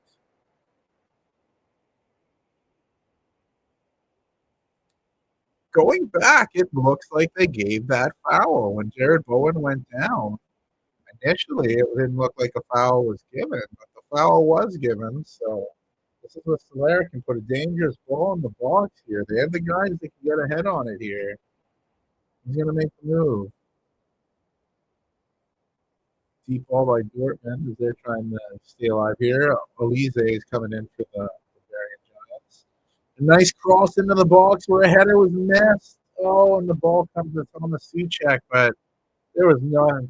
Going back, it looks like they gave that foul when Jared Bowen went down. Initially, it didn't look like a foul was given, but the foul was given. So this is where Soler can put a dangerous ball in the box here. They have the guys that can get ahead on it here. He's going to make the move. Deep ball by Dortmund as they're trying to stay alive here. Elise is coming in for the Bavarian Giants. A nice cross into the box where a header was missed. Oh, and the ball comes on the Suchek, but there was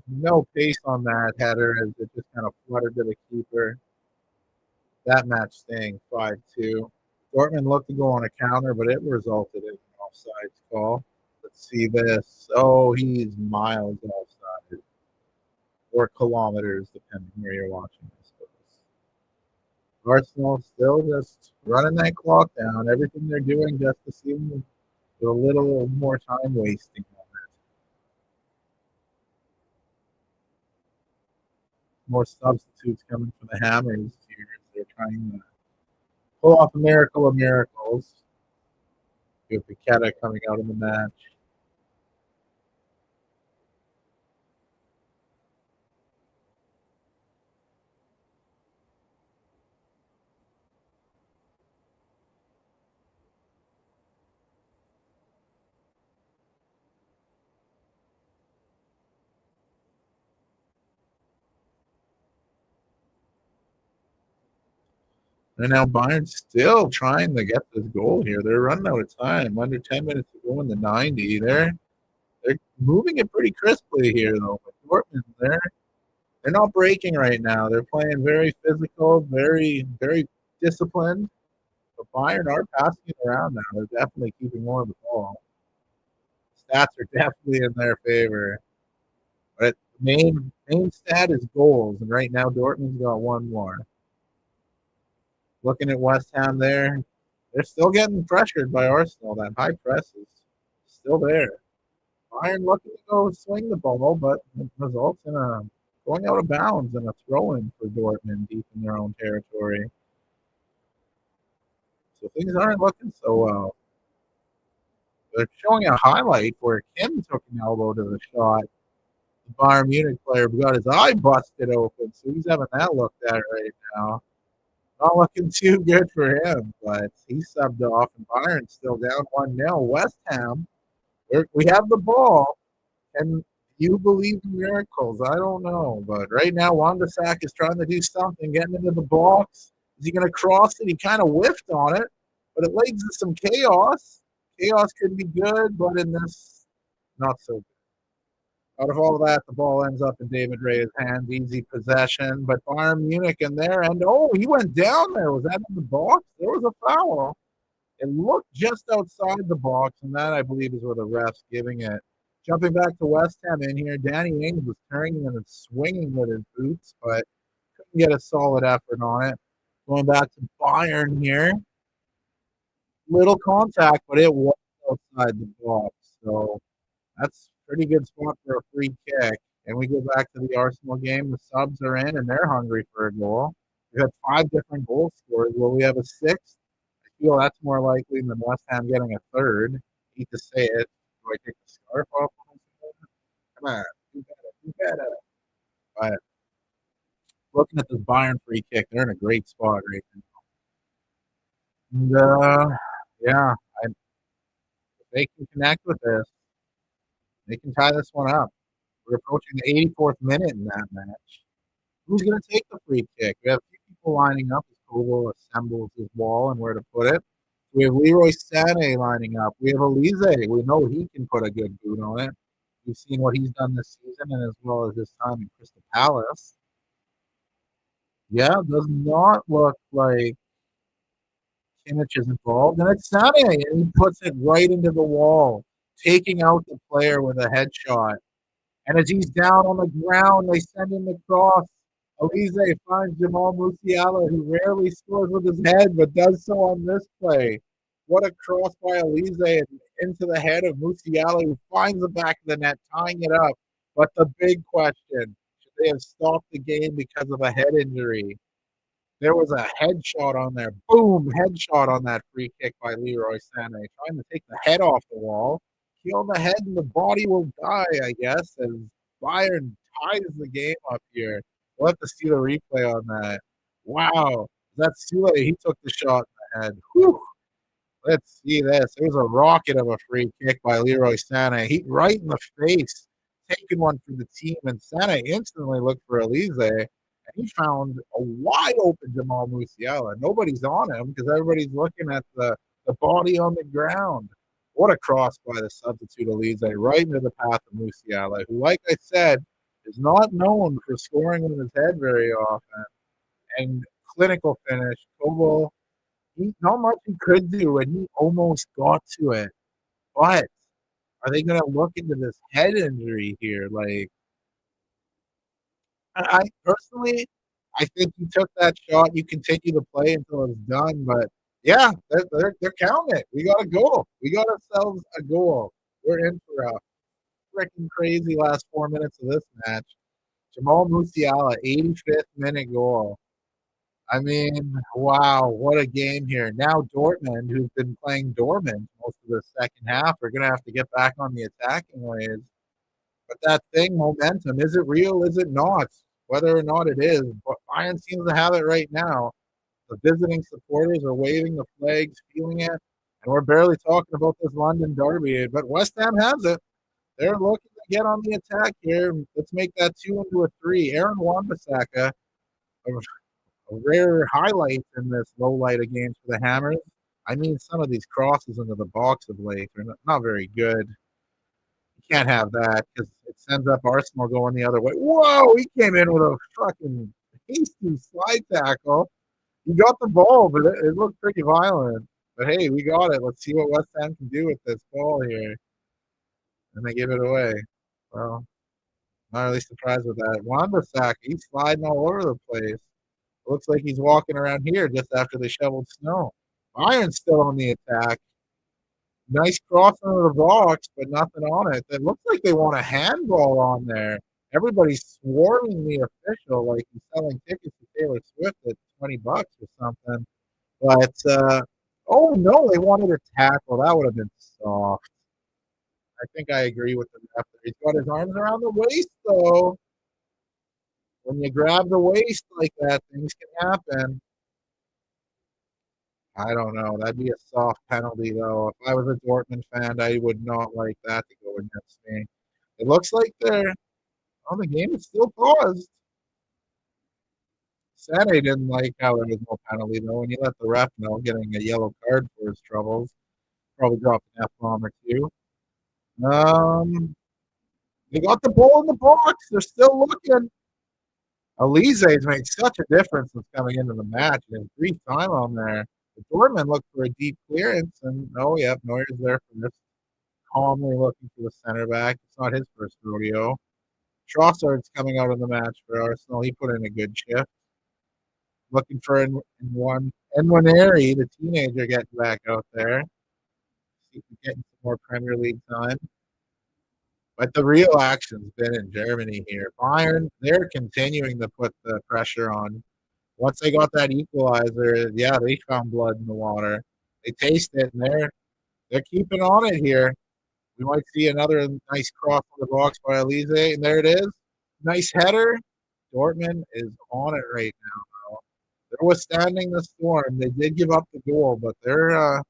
no pace on that header as it just kind of fluttered to the keeper. That match staying 5-2. Dortmund looked to go on a counter, but it resulted in an offsides call. Let's see this. Oh, he's miles offside. Or kilometers, depending where you're watching this. Arsenal still just running that clock down. Everything they're doing just to see them with a little more time wasting on it. More substitutes coming for the Hammers here as they're trying to pull off a miracle of miracles. You have Paqueta coming out of the match. And now Bayern's still trying to get this goal here. They're running out of time. Under 10 minutes to go in the 90. They're moving it pretty crisply here, though. But Dortmund, they're not breaking right now. They're playing very physical, very disciplined. But Bayern are passing it around now. They're definitely keeping more of the ball. Stats are definitely in their favor. But main stat is goals, and right now Dortmund's got one more. Looking at West Ham there, they're still getting pressured by Arsenal. That high press is still there. Bayern looking to go swing the ball, but it results in a going out of bounds and a throw-in for Dortmund deep in their own territory. So things aren't looking so well. They're showing a highlight where Kim took an elbow to the shot. The Bayern Munich player got his eye busted open, so he's having that looked at right now. Not looking too good for him, but he subbed off, and Bayern's still down 1-0. West Ham, we have the ball, and you believe in miracles. I don't know, but right now Wan-Bissaka is trying to do something, getting into the box. Is he going to cross it? He kind of whiffed on it, but it leads to some chaos. Chaos could be good, but in this, not so good. Out of all that, the ball ends up in David Ray's hands, easy possession. But Bayern Munich in there, and he went down there. Was that in the box? There was a foul. It looked just outside the box, and that, I believe, is where the ref's giving it. Jumping back to West Ham in here, Danny Ings was turning and swinging with his boots, but couldn't get a solid effort on it. Going back to Bayern here. Little contact, but it was outside the box. So that's a pretty good spot for a free kick. And we go back to the Arsenal game. The subs are in, and they're hungry for a goal. We have 5 different goal scorers. Will we have a 6th? I feel that's more likely than West Ham getting a 3rd. I hate to say it. Do I take the scarf off? Come on, do better. But looking at this Bayern free kick, they're in a great spot right now. And, yeah, if they can connect with this, they can tie this one up. We're approaching the 84th minute in that match. Who's going to take the free kick? We have a few people lining up as Koval assembles his wall and where to put it. We have Leroy Sané lining up. We have Elise. We know he can put a good boot on it. We've seen what he's done this season and as well as his time in Crystal Palace. Yeah, does not look like Kimmich is involved. And it's Sané, and he puts it right into the wall, taking out the player with a headshot. And as he's down on the ground, they send him the cross. Elise finds Jamal Musiala, who rarely scores with his head, but does so on this play. What a cross by Elise into the head of Musiala, who finds the back of the net, tying it up. But the big question, should they have stopped the game because of a head injury? There was a headshot on there. Boom, headshot on that free kick by Leroy Sané, trying to take the head off the wall. Kill the head and the body will die, I guess, as Bayern ties the game up here. We'll have to see the replay on that. Wow. That's Sule. He took the shot in the head. Whew. Let's see this. It was a rocket of a free kick by Leroy Sané. He right in the face, taking one for the team, and Sané instantly looked for Elise, and he found a wide open Jamal Musiala. Nobody's on him because everybody's looking at the body on the ground. What a cross by the substitute Elise, right into the path of Musiala, who, like I said, is not known for scoring with his head very often. And clinical finish. Koval, not much he could do, and he almost got to it. But are they going to look into this head injury here? Like, I personally, I think you took that shot. You continue to play until it's done. But yeah, they're counting it. We got a goal. We got ourselves a goal. We're in for a freaking crazy last 4 minutes of this match. Jamal Musiala, 85th minute goal. I mean, wow, what a game here. Now Dortmund, who's been playing dormant most of the second half, are going to have to get back on the attacking ways. But that thing, momentum, is it real? Is it not? Whether or not it is, but Bayern seems to have it right now. The visiting supporters are waving the flags, feeling it, and we're barely talking about this London derby. But West Ham has it. They're looking to get on the attack here. Let's make that 2 into a 3. Aaron Wan-Bissaka, a rare highlight in this low light of games for the Hammers. I mean, some of these crosses into the box of late are not very good. You can't have that because it sends up Arsenal going the other way. Whoa, he came in with a fucking hasty slide tackle. He got the ball, but it looked pretty violent. But hey, we got it. Let's see what West Ham can do with this ball here. And they give it away. Well, not really surprised with that. Wan-Bissaka, he's sliding all over the place. Looks like he's walking around here just after they shoveled snow. Bayern's still on the attack. Nice cross into the box, but nothing on it. It looks like they want a handball on there. Everybody's swarming the official like he's selling tickets to Taylor Swift at $20 or something. But oh no, they wanted a tackle. That would have been soft. I think I agree with the ref. He's got his arms around the waist though. When you grab the waist like that, things can happen. I don't know. That'd be a soft penalty, though. If I was a Dortmund fan, I would not like that to go against me. It looks like they're on the game is still paused. Sane didn't like how there was no penalty, though, and he let the ref know, getting a yellow card for his troubles. Probably dropped an F-bomb or two. They got the ball in the box. They're still looking. Elise's made such a difference since coming into the match. And brief time on there. The Dortmund looked for a deep clearance, and oh, yep, Neuer's there for this. Calmly looking for the center back. It's not his first rodeo. Trossard's coming out of the match for Arsenal. He put in a good shift. Looking for Nwaneri, the teenager, getting back out there. See if we getting some more Premier League time. But the real action's been in Germany here. Bayern, they're continuing to put the pressure on. Once they got that equalizer, yeah, they found blood in the water. They taste it, and they're keeping on it here. We might see another nice cross on the box by Elise, and there it is. Nice header. Dortmund is on it right now. They're withstanding the storm. They did give up the goal, but they're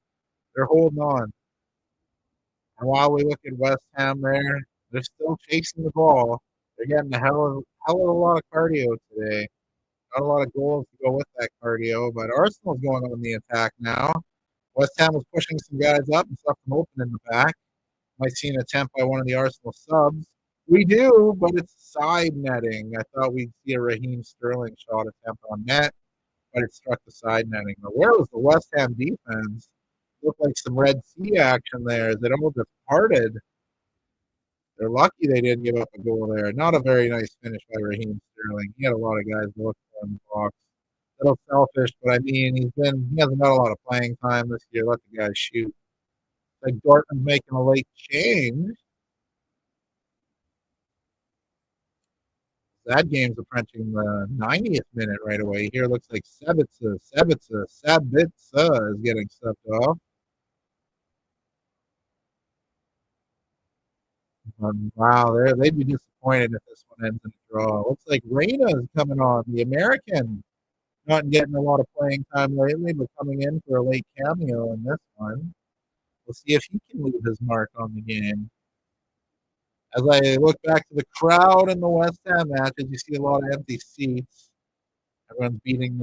holding on. And while we look at West Ham there, they're still chasing the ball. They're getting a hell of a lot of cardio today. Not a lot of goals to go with that cardio, but Arsenal's going on the attack now. West Ham was pushing some guys up and left them open in the back. Might see an attempt by one of the Arsenal subs. We do, but it's side netting. I thought we'd see a Raheem Sterling shot attempt on net, but it struck the side netting. But where was the West Ham defense? Looked like some Red Sea action there as it all just parted. They're lucky they didn't give up a goal there. Not a very nice finish by Raheem Sterling. He had a lot of guys to look for in the box. A little selfish, but I mean, he hasn't got a lot of playing time this year. Let the guys shoot. Like Dortmund making a late change. That game's approaching the 90th minute right away. Here looks like Sabitzer is getting subbed off. Wow, they'd be disappointed if this one ends in a draw. Looks like Reyna is coming on, the American. Not getting a lot of playing time lately, but coming in for a late cameo in this one. We'll see if he can leave his mark on the game. As I look back to the crowd in the West Ham matches, you see a lot of empty seats. Everyone's getting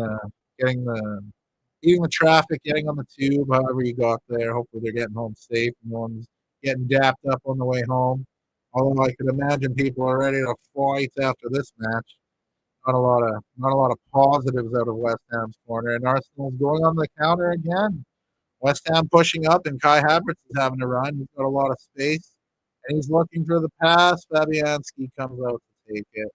the traffic, getting on the tube, however you got there. Hopefully they're getting home safe. No one's getting dapped up on the way home. Although I could imagine people are ready to fight after this match. Not a lot of positives out of West Ham's corner, and Arsenal's going on the counter again. West Ham pushing up, and Kai Havertz is having to run. He's got a lot of space, and he's looking for the pass. Fabianski comes out to take it.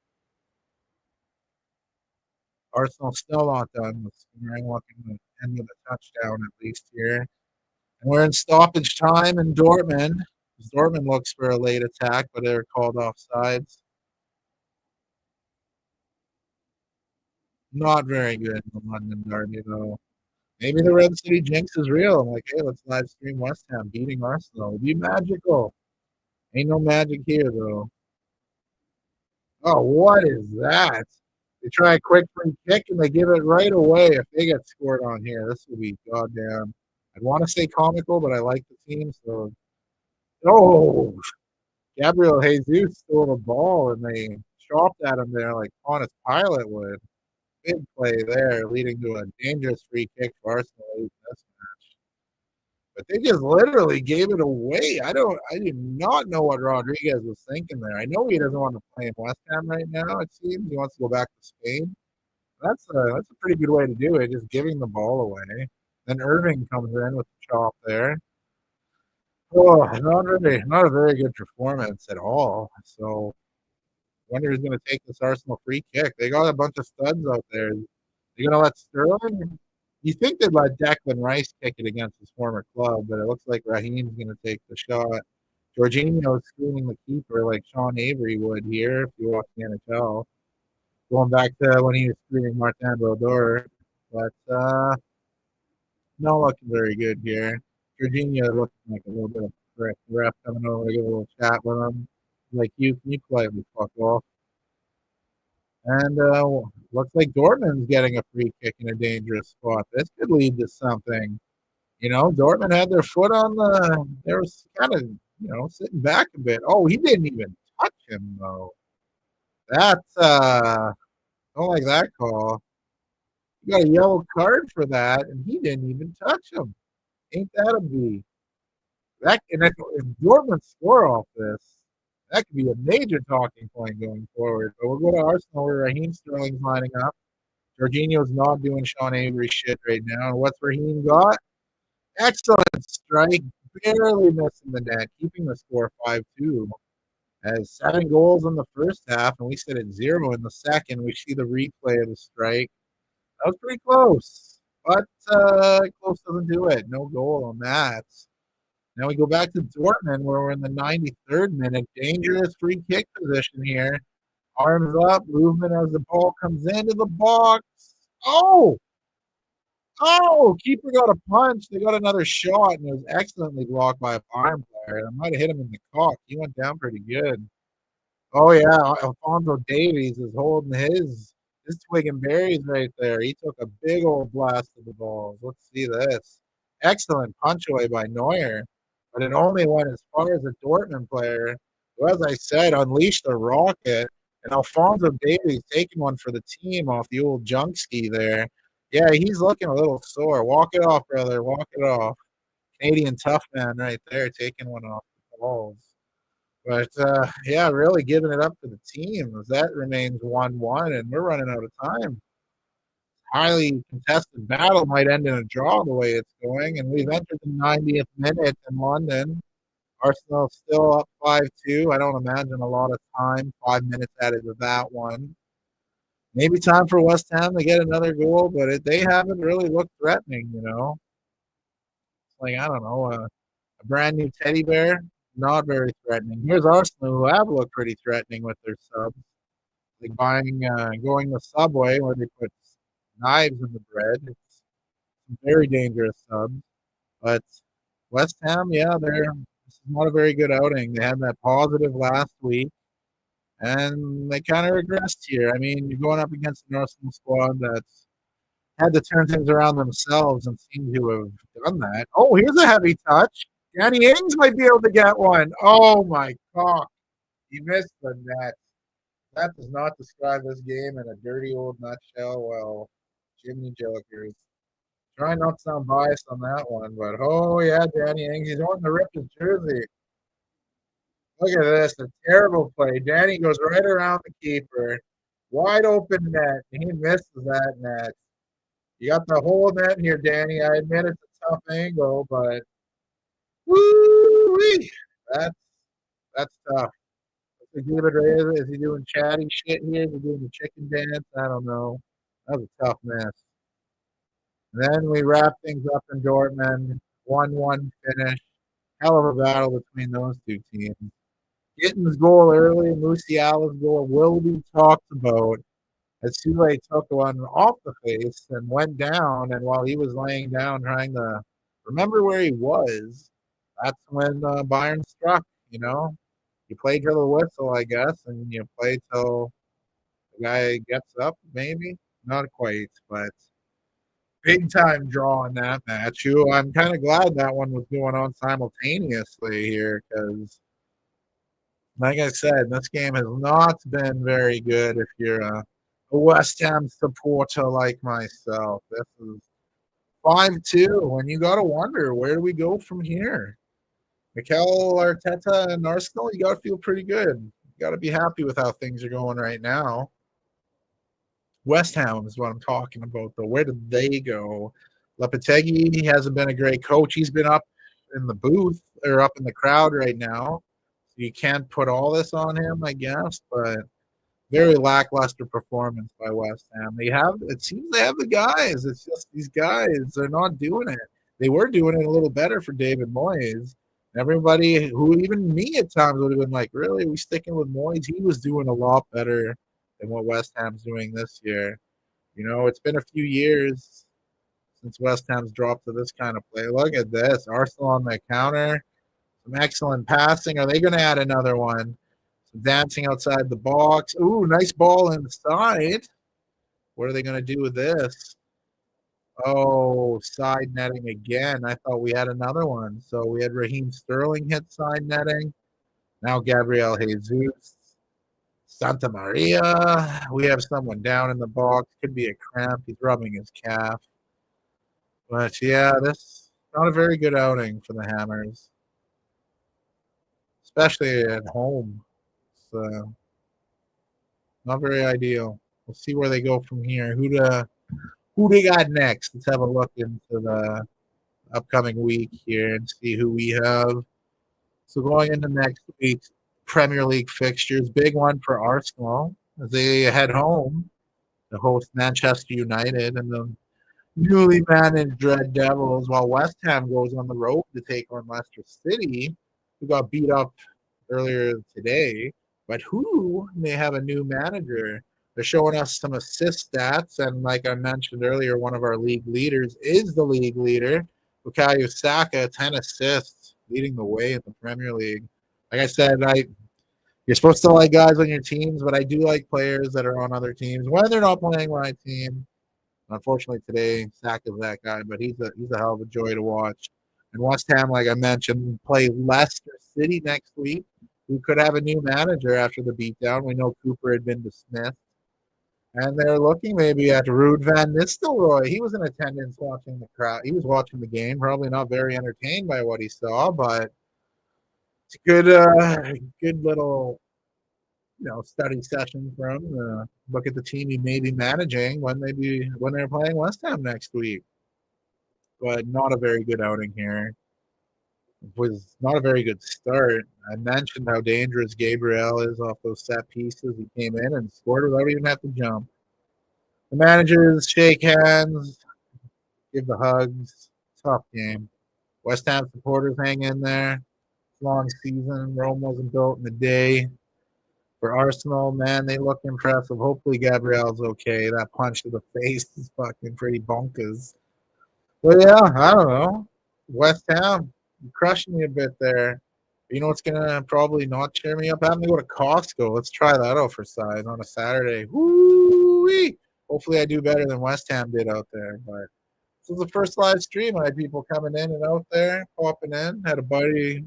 Arsenal still not done with scoring, looking to end with a touchdown at least here. And we're in stoppage time in Dortmund. Dortmund looks for a late attack, but they're called offsides. Not very good in the London derby, though. Maybe the Red City jinx is real. I'm like, hey, let's live stream West Ham beating Arsenal. It'd be magical. Ain't no magic here, though. Oh, what is that? They try a quick free kick and they give it right away if they get scored on here. This will be goddamn. I'd want to say comical, but I like the team, so. Oh, Gabriel Jesus stole the ball and they chopped at him there like Pontius Pilate would. big play there, leading to a dangerous free kick for Arsenal late in this match. But they just literally gave it away. I do not know what Rodriguez was thinking there. I know he doesn't want to play in West Ham right now. It seems he wants to go back to Spain. That's a pretty good way to do it, just giving the ball away. Then Irving comes in with the chop there. Oh, not a very good performance at all. So wonder who's going to take this Arsenal free kick. They got a bunch of studs out there. They're going to let Sterling. You think they'd let Declan Rice kick it against his former club, but it looks like Raheem's going to take the shot. Jorginho's screening the keeper like Sean Avery would here if you watch the NHL. Going back to when he was screening Martin Brodeur. But not looking very good here. Jorginho looking like a little bit of a prick. The ref coming over to get a little chat with him. Like, you politely fuck off. And looks like Dortmund's getting a free kick in a dangerous spot. This could lead to something. You know, Dortmund had their foot on the. They were kind of, sitting back a bit. Oh, he didn't even touch him though. That's don't like that call. You got a yellow card for that, and he didn't even touch him. Ain't that a B? That and if Dortmund score off this, that could be a major talking point going forward. But we'll go to Arsenal where Raheem Sterling's lining up. Jorginho's not doing Sean Avery shit right now. And what's Raheem got? Excellent strike, barely missing the net, keeping the score 5-2. As 7 goals in the first half, and we sit at 0 in the second. We see the replay of the strike. That was pretty close, but close doesn't do it. No goal on that. Now we go back to Dortmund where we're in the 93rd minute. Dangerous free kick position here. Arms up, movement as the ball comes into the box. Oh! Keeper got a punch. They got another shot, and it was excellently blocked by a Bayern player. I might have hit him in the cock. He went down pretty good. Oh, yeah, Alphonso Davies is holding his twig and berries right there. He took a big old blast of the balls. Let's see this. Excellent punch away by Neuer, but it only went as far as a Dortmund player who, as I said, unleashed a rocket. And Alphonso Davies taking one for the team off the old junk ski there. Yeah, he's looking a little sore. Walk it off, brother. Walk it off. Canadian tough man right there taking one off the balls. But, yeah, really giving it up for the team as that remains 1-1, and we're running out of time. Highly contested battle might end in a draw the way it's going, and we've entered the 90th minute in London. Arsenal still up 5-2. I don't imagine a lot of time, 5 minutes added to that one. Maybe time for West Ham to get another goal, but they haven't really looked threatening, It's like, I don't know, a brand new teddy bear. Not very threatening. Here's Arsenal, who have looked pretty threatening with their subs. Like going the Subway where they put knives in the bread. It's some very dangerous subs. But West Ham, yeah, this is not a very good outing. They had that positive last week, and they kind of regressed here. I mean, you're going up against an Arsenal squad that's had to turn things around themselves and seem to have done that. Oh, here's a heavy touch. Danny Ings might be able to get one. Oh, my God. He missed the net. That does not describe this game in a dirty old nutshell. Well, Jimmy Jokers. Try not to sound biased on that one, but oh, yeah, Danny Ings. He's wanting to rip his jersey. Look at this. A terrible play. Danny goes right around the keeper. Wide open net. He misses that net. You got the whole net here, Danny. I admit it's a tough angle, but woo-wee. That's tough. Is he doing chatty shit here? Is he doing the chicken dance? I don't know. That was a tough mess. And then we wrap things up in Dortmund. 1-1 finish. Hell of a battle between those two teams. Gittins' goal early, Musiala's goal will be talked about. As Sule took one off the face and went down, and while he was laying down trying to remember where he was, that's when Bayern struck, You play till the whistle, I guess, and you play till the guy gets up, maybe. Not quite, but big time draw in that match. I'm kind of glad that one was going on simultaneously here because, like I said, this game has not been very good if you're a a West Ham supporter like myself. This is 5-2, and you got to wonder, where do we go from here? Mikel Arteta and Arsenal, you got to feel pretty good. You got to be happy with how things are going right now. West Ham is what I'm talking about, though. Where did they go? Lopetegui hasn't been a great coach. He's been up in the booth or up in the crowd right now. So you can't put all this on him, I guess, but very lackluster performance by West Ham. It seems they have the guys. It's just these guys, they're not doing it. They were doing it a little better for David Moyes. Everybody who, even me at times, would have been like, really, are we sticking with Moyes? He was doing a lot better than what West Ham's doing this year. It's been a few years since West Ham's dropped to this kind of play. Look at this. Arsenal on the counter. Some excellent passing. Are they going to add another one? Some dancing outside the box. Ooh, nice ball inside. What are they going to do with this? Oh, side netting again. I thought we had another one. So we had Raheem Sterling hit side netting. Now Gabriel Jesus. Santa Maria. We have someone down in the box. Could be a cramp. He's rubbing his calf. But yeah, this not a very good outing for the Hammers, especially at home. So not very ideal. We'll see where they go from here. Who they got next? Let's have a look into the upcoming week here and see who we have. So going into next week's Premier League fixtures, big one for Arsenal as they head home to host Manchester United and the newly managed Red Devils, while West Ham goes on the road to take on Leicester City, who got beat up earlier today, but who may have a new manager. They're showing us some assist stats, and like I mentioned earlier, one of our league leaders is the league leader, Bukayo Saka, 10 assists, leading the way in the Premier League. Like I said, you're supposed to like guys on your teams, but I do like players that are on other teams when they're not playing my team. Unfortunately, today, Saka's that guy, but he's a hell of a joy to watch. And West Ham, like I mentioned, play Leicester City next week, who could have a new manager after the beatdown. We know Cooper had been dismissed. And they're looking maybe at Ruud van Nistelrooy. He was in attendance watching the crowd. He was watching the game, probably not very entertained by what he saw, but it's a good little study session for him to look at the team he may be managing when they're playing West Ham next week. But not a very good outing here. It was not a very good start. I mentioned how dangerous Gabriel is off those set pieces. He came in and scored without even having to jump. The managers shake hands, give the hugs. Tough game. West Ham supporters hang in there. Long season. Rome wasn't built in a day. For Arsenal, man, they look impressive. Hopefully Gabriel's okay. That punch to the face is fucking pretty bonkers. Well, yeah, I don't know. West Ham, you crushed me a bit there. You know what's gonna probably not cheer me up? Having to go to Costco. Let's try that out for size on a Saturday. Woo-wee! Hopefully I do better than West Ham did out there. But this was the first live stream. I had people coming in and out there, popping in. Had a buddy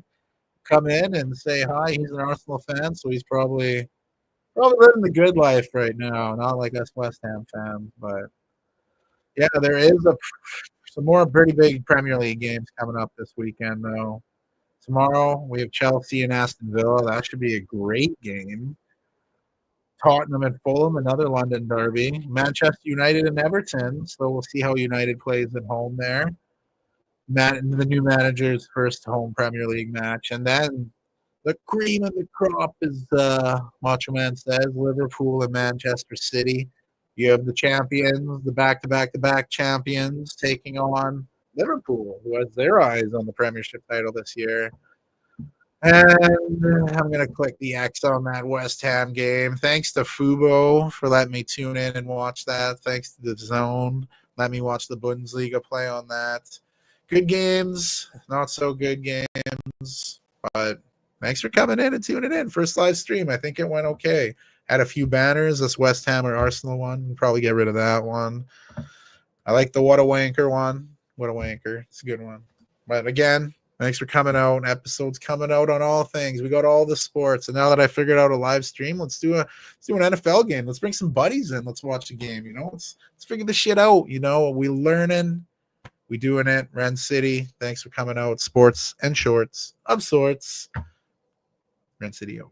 come in and say hi. He's an Arsenal fan, so he's probably living the good life right now. Not like us West Ham fans, but yeah, there is some more pretty big Premier League games coming up this weekend, though. Tomorrow we have Chelsea and Aston Villa. That should be a great game. Tottenham and Fulham, another London derby. Manchester United and Everton. So we'll see how United plays at home there. The new manager's first home Premier League match. And then the cream of the crop, as Macho Man says, Liverpool and Manchester City. You have the champions, the back-to-back-to-back champions, taking on Liverpool, who has their eyes on the Premiership title this year. And I'm going to click the X on that West Ham game. Thanks to Fubo for letting me tune in and watch that. Thanks to the Zone. Let me watch the Bundesliga play on that. Good games, not so good games, but thanks for coming in and tuning in. First live stream. I think it went okay. Had a few banners. This West Ham or Arsenal one. We'll probably get rid of that one. I like the What a Wanker one. What a Wanker. It's a good one. But again, Thanks for coming out. Episodes coming out on all things. We got all the sports. And now that I figured out a live stream, let's do an NFL game. Let's bring some buddies in. Let's watch a game. Let's figure this shit out. We learning. We doing it. Ren City. Thanks for coming out. Sports and shorts of sorts. Ren City out.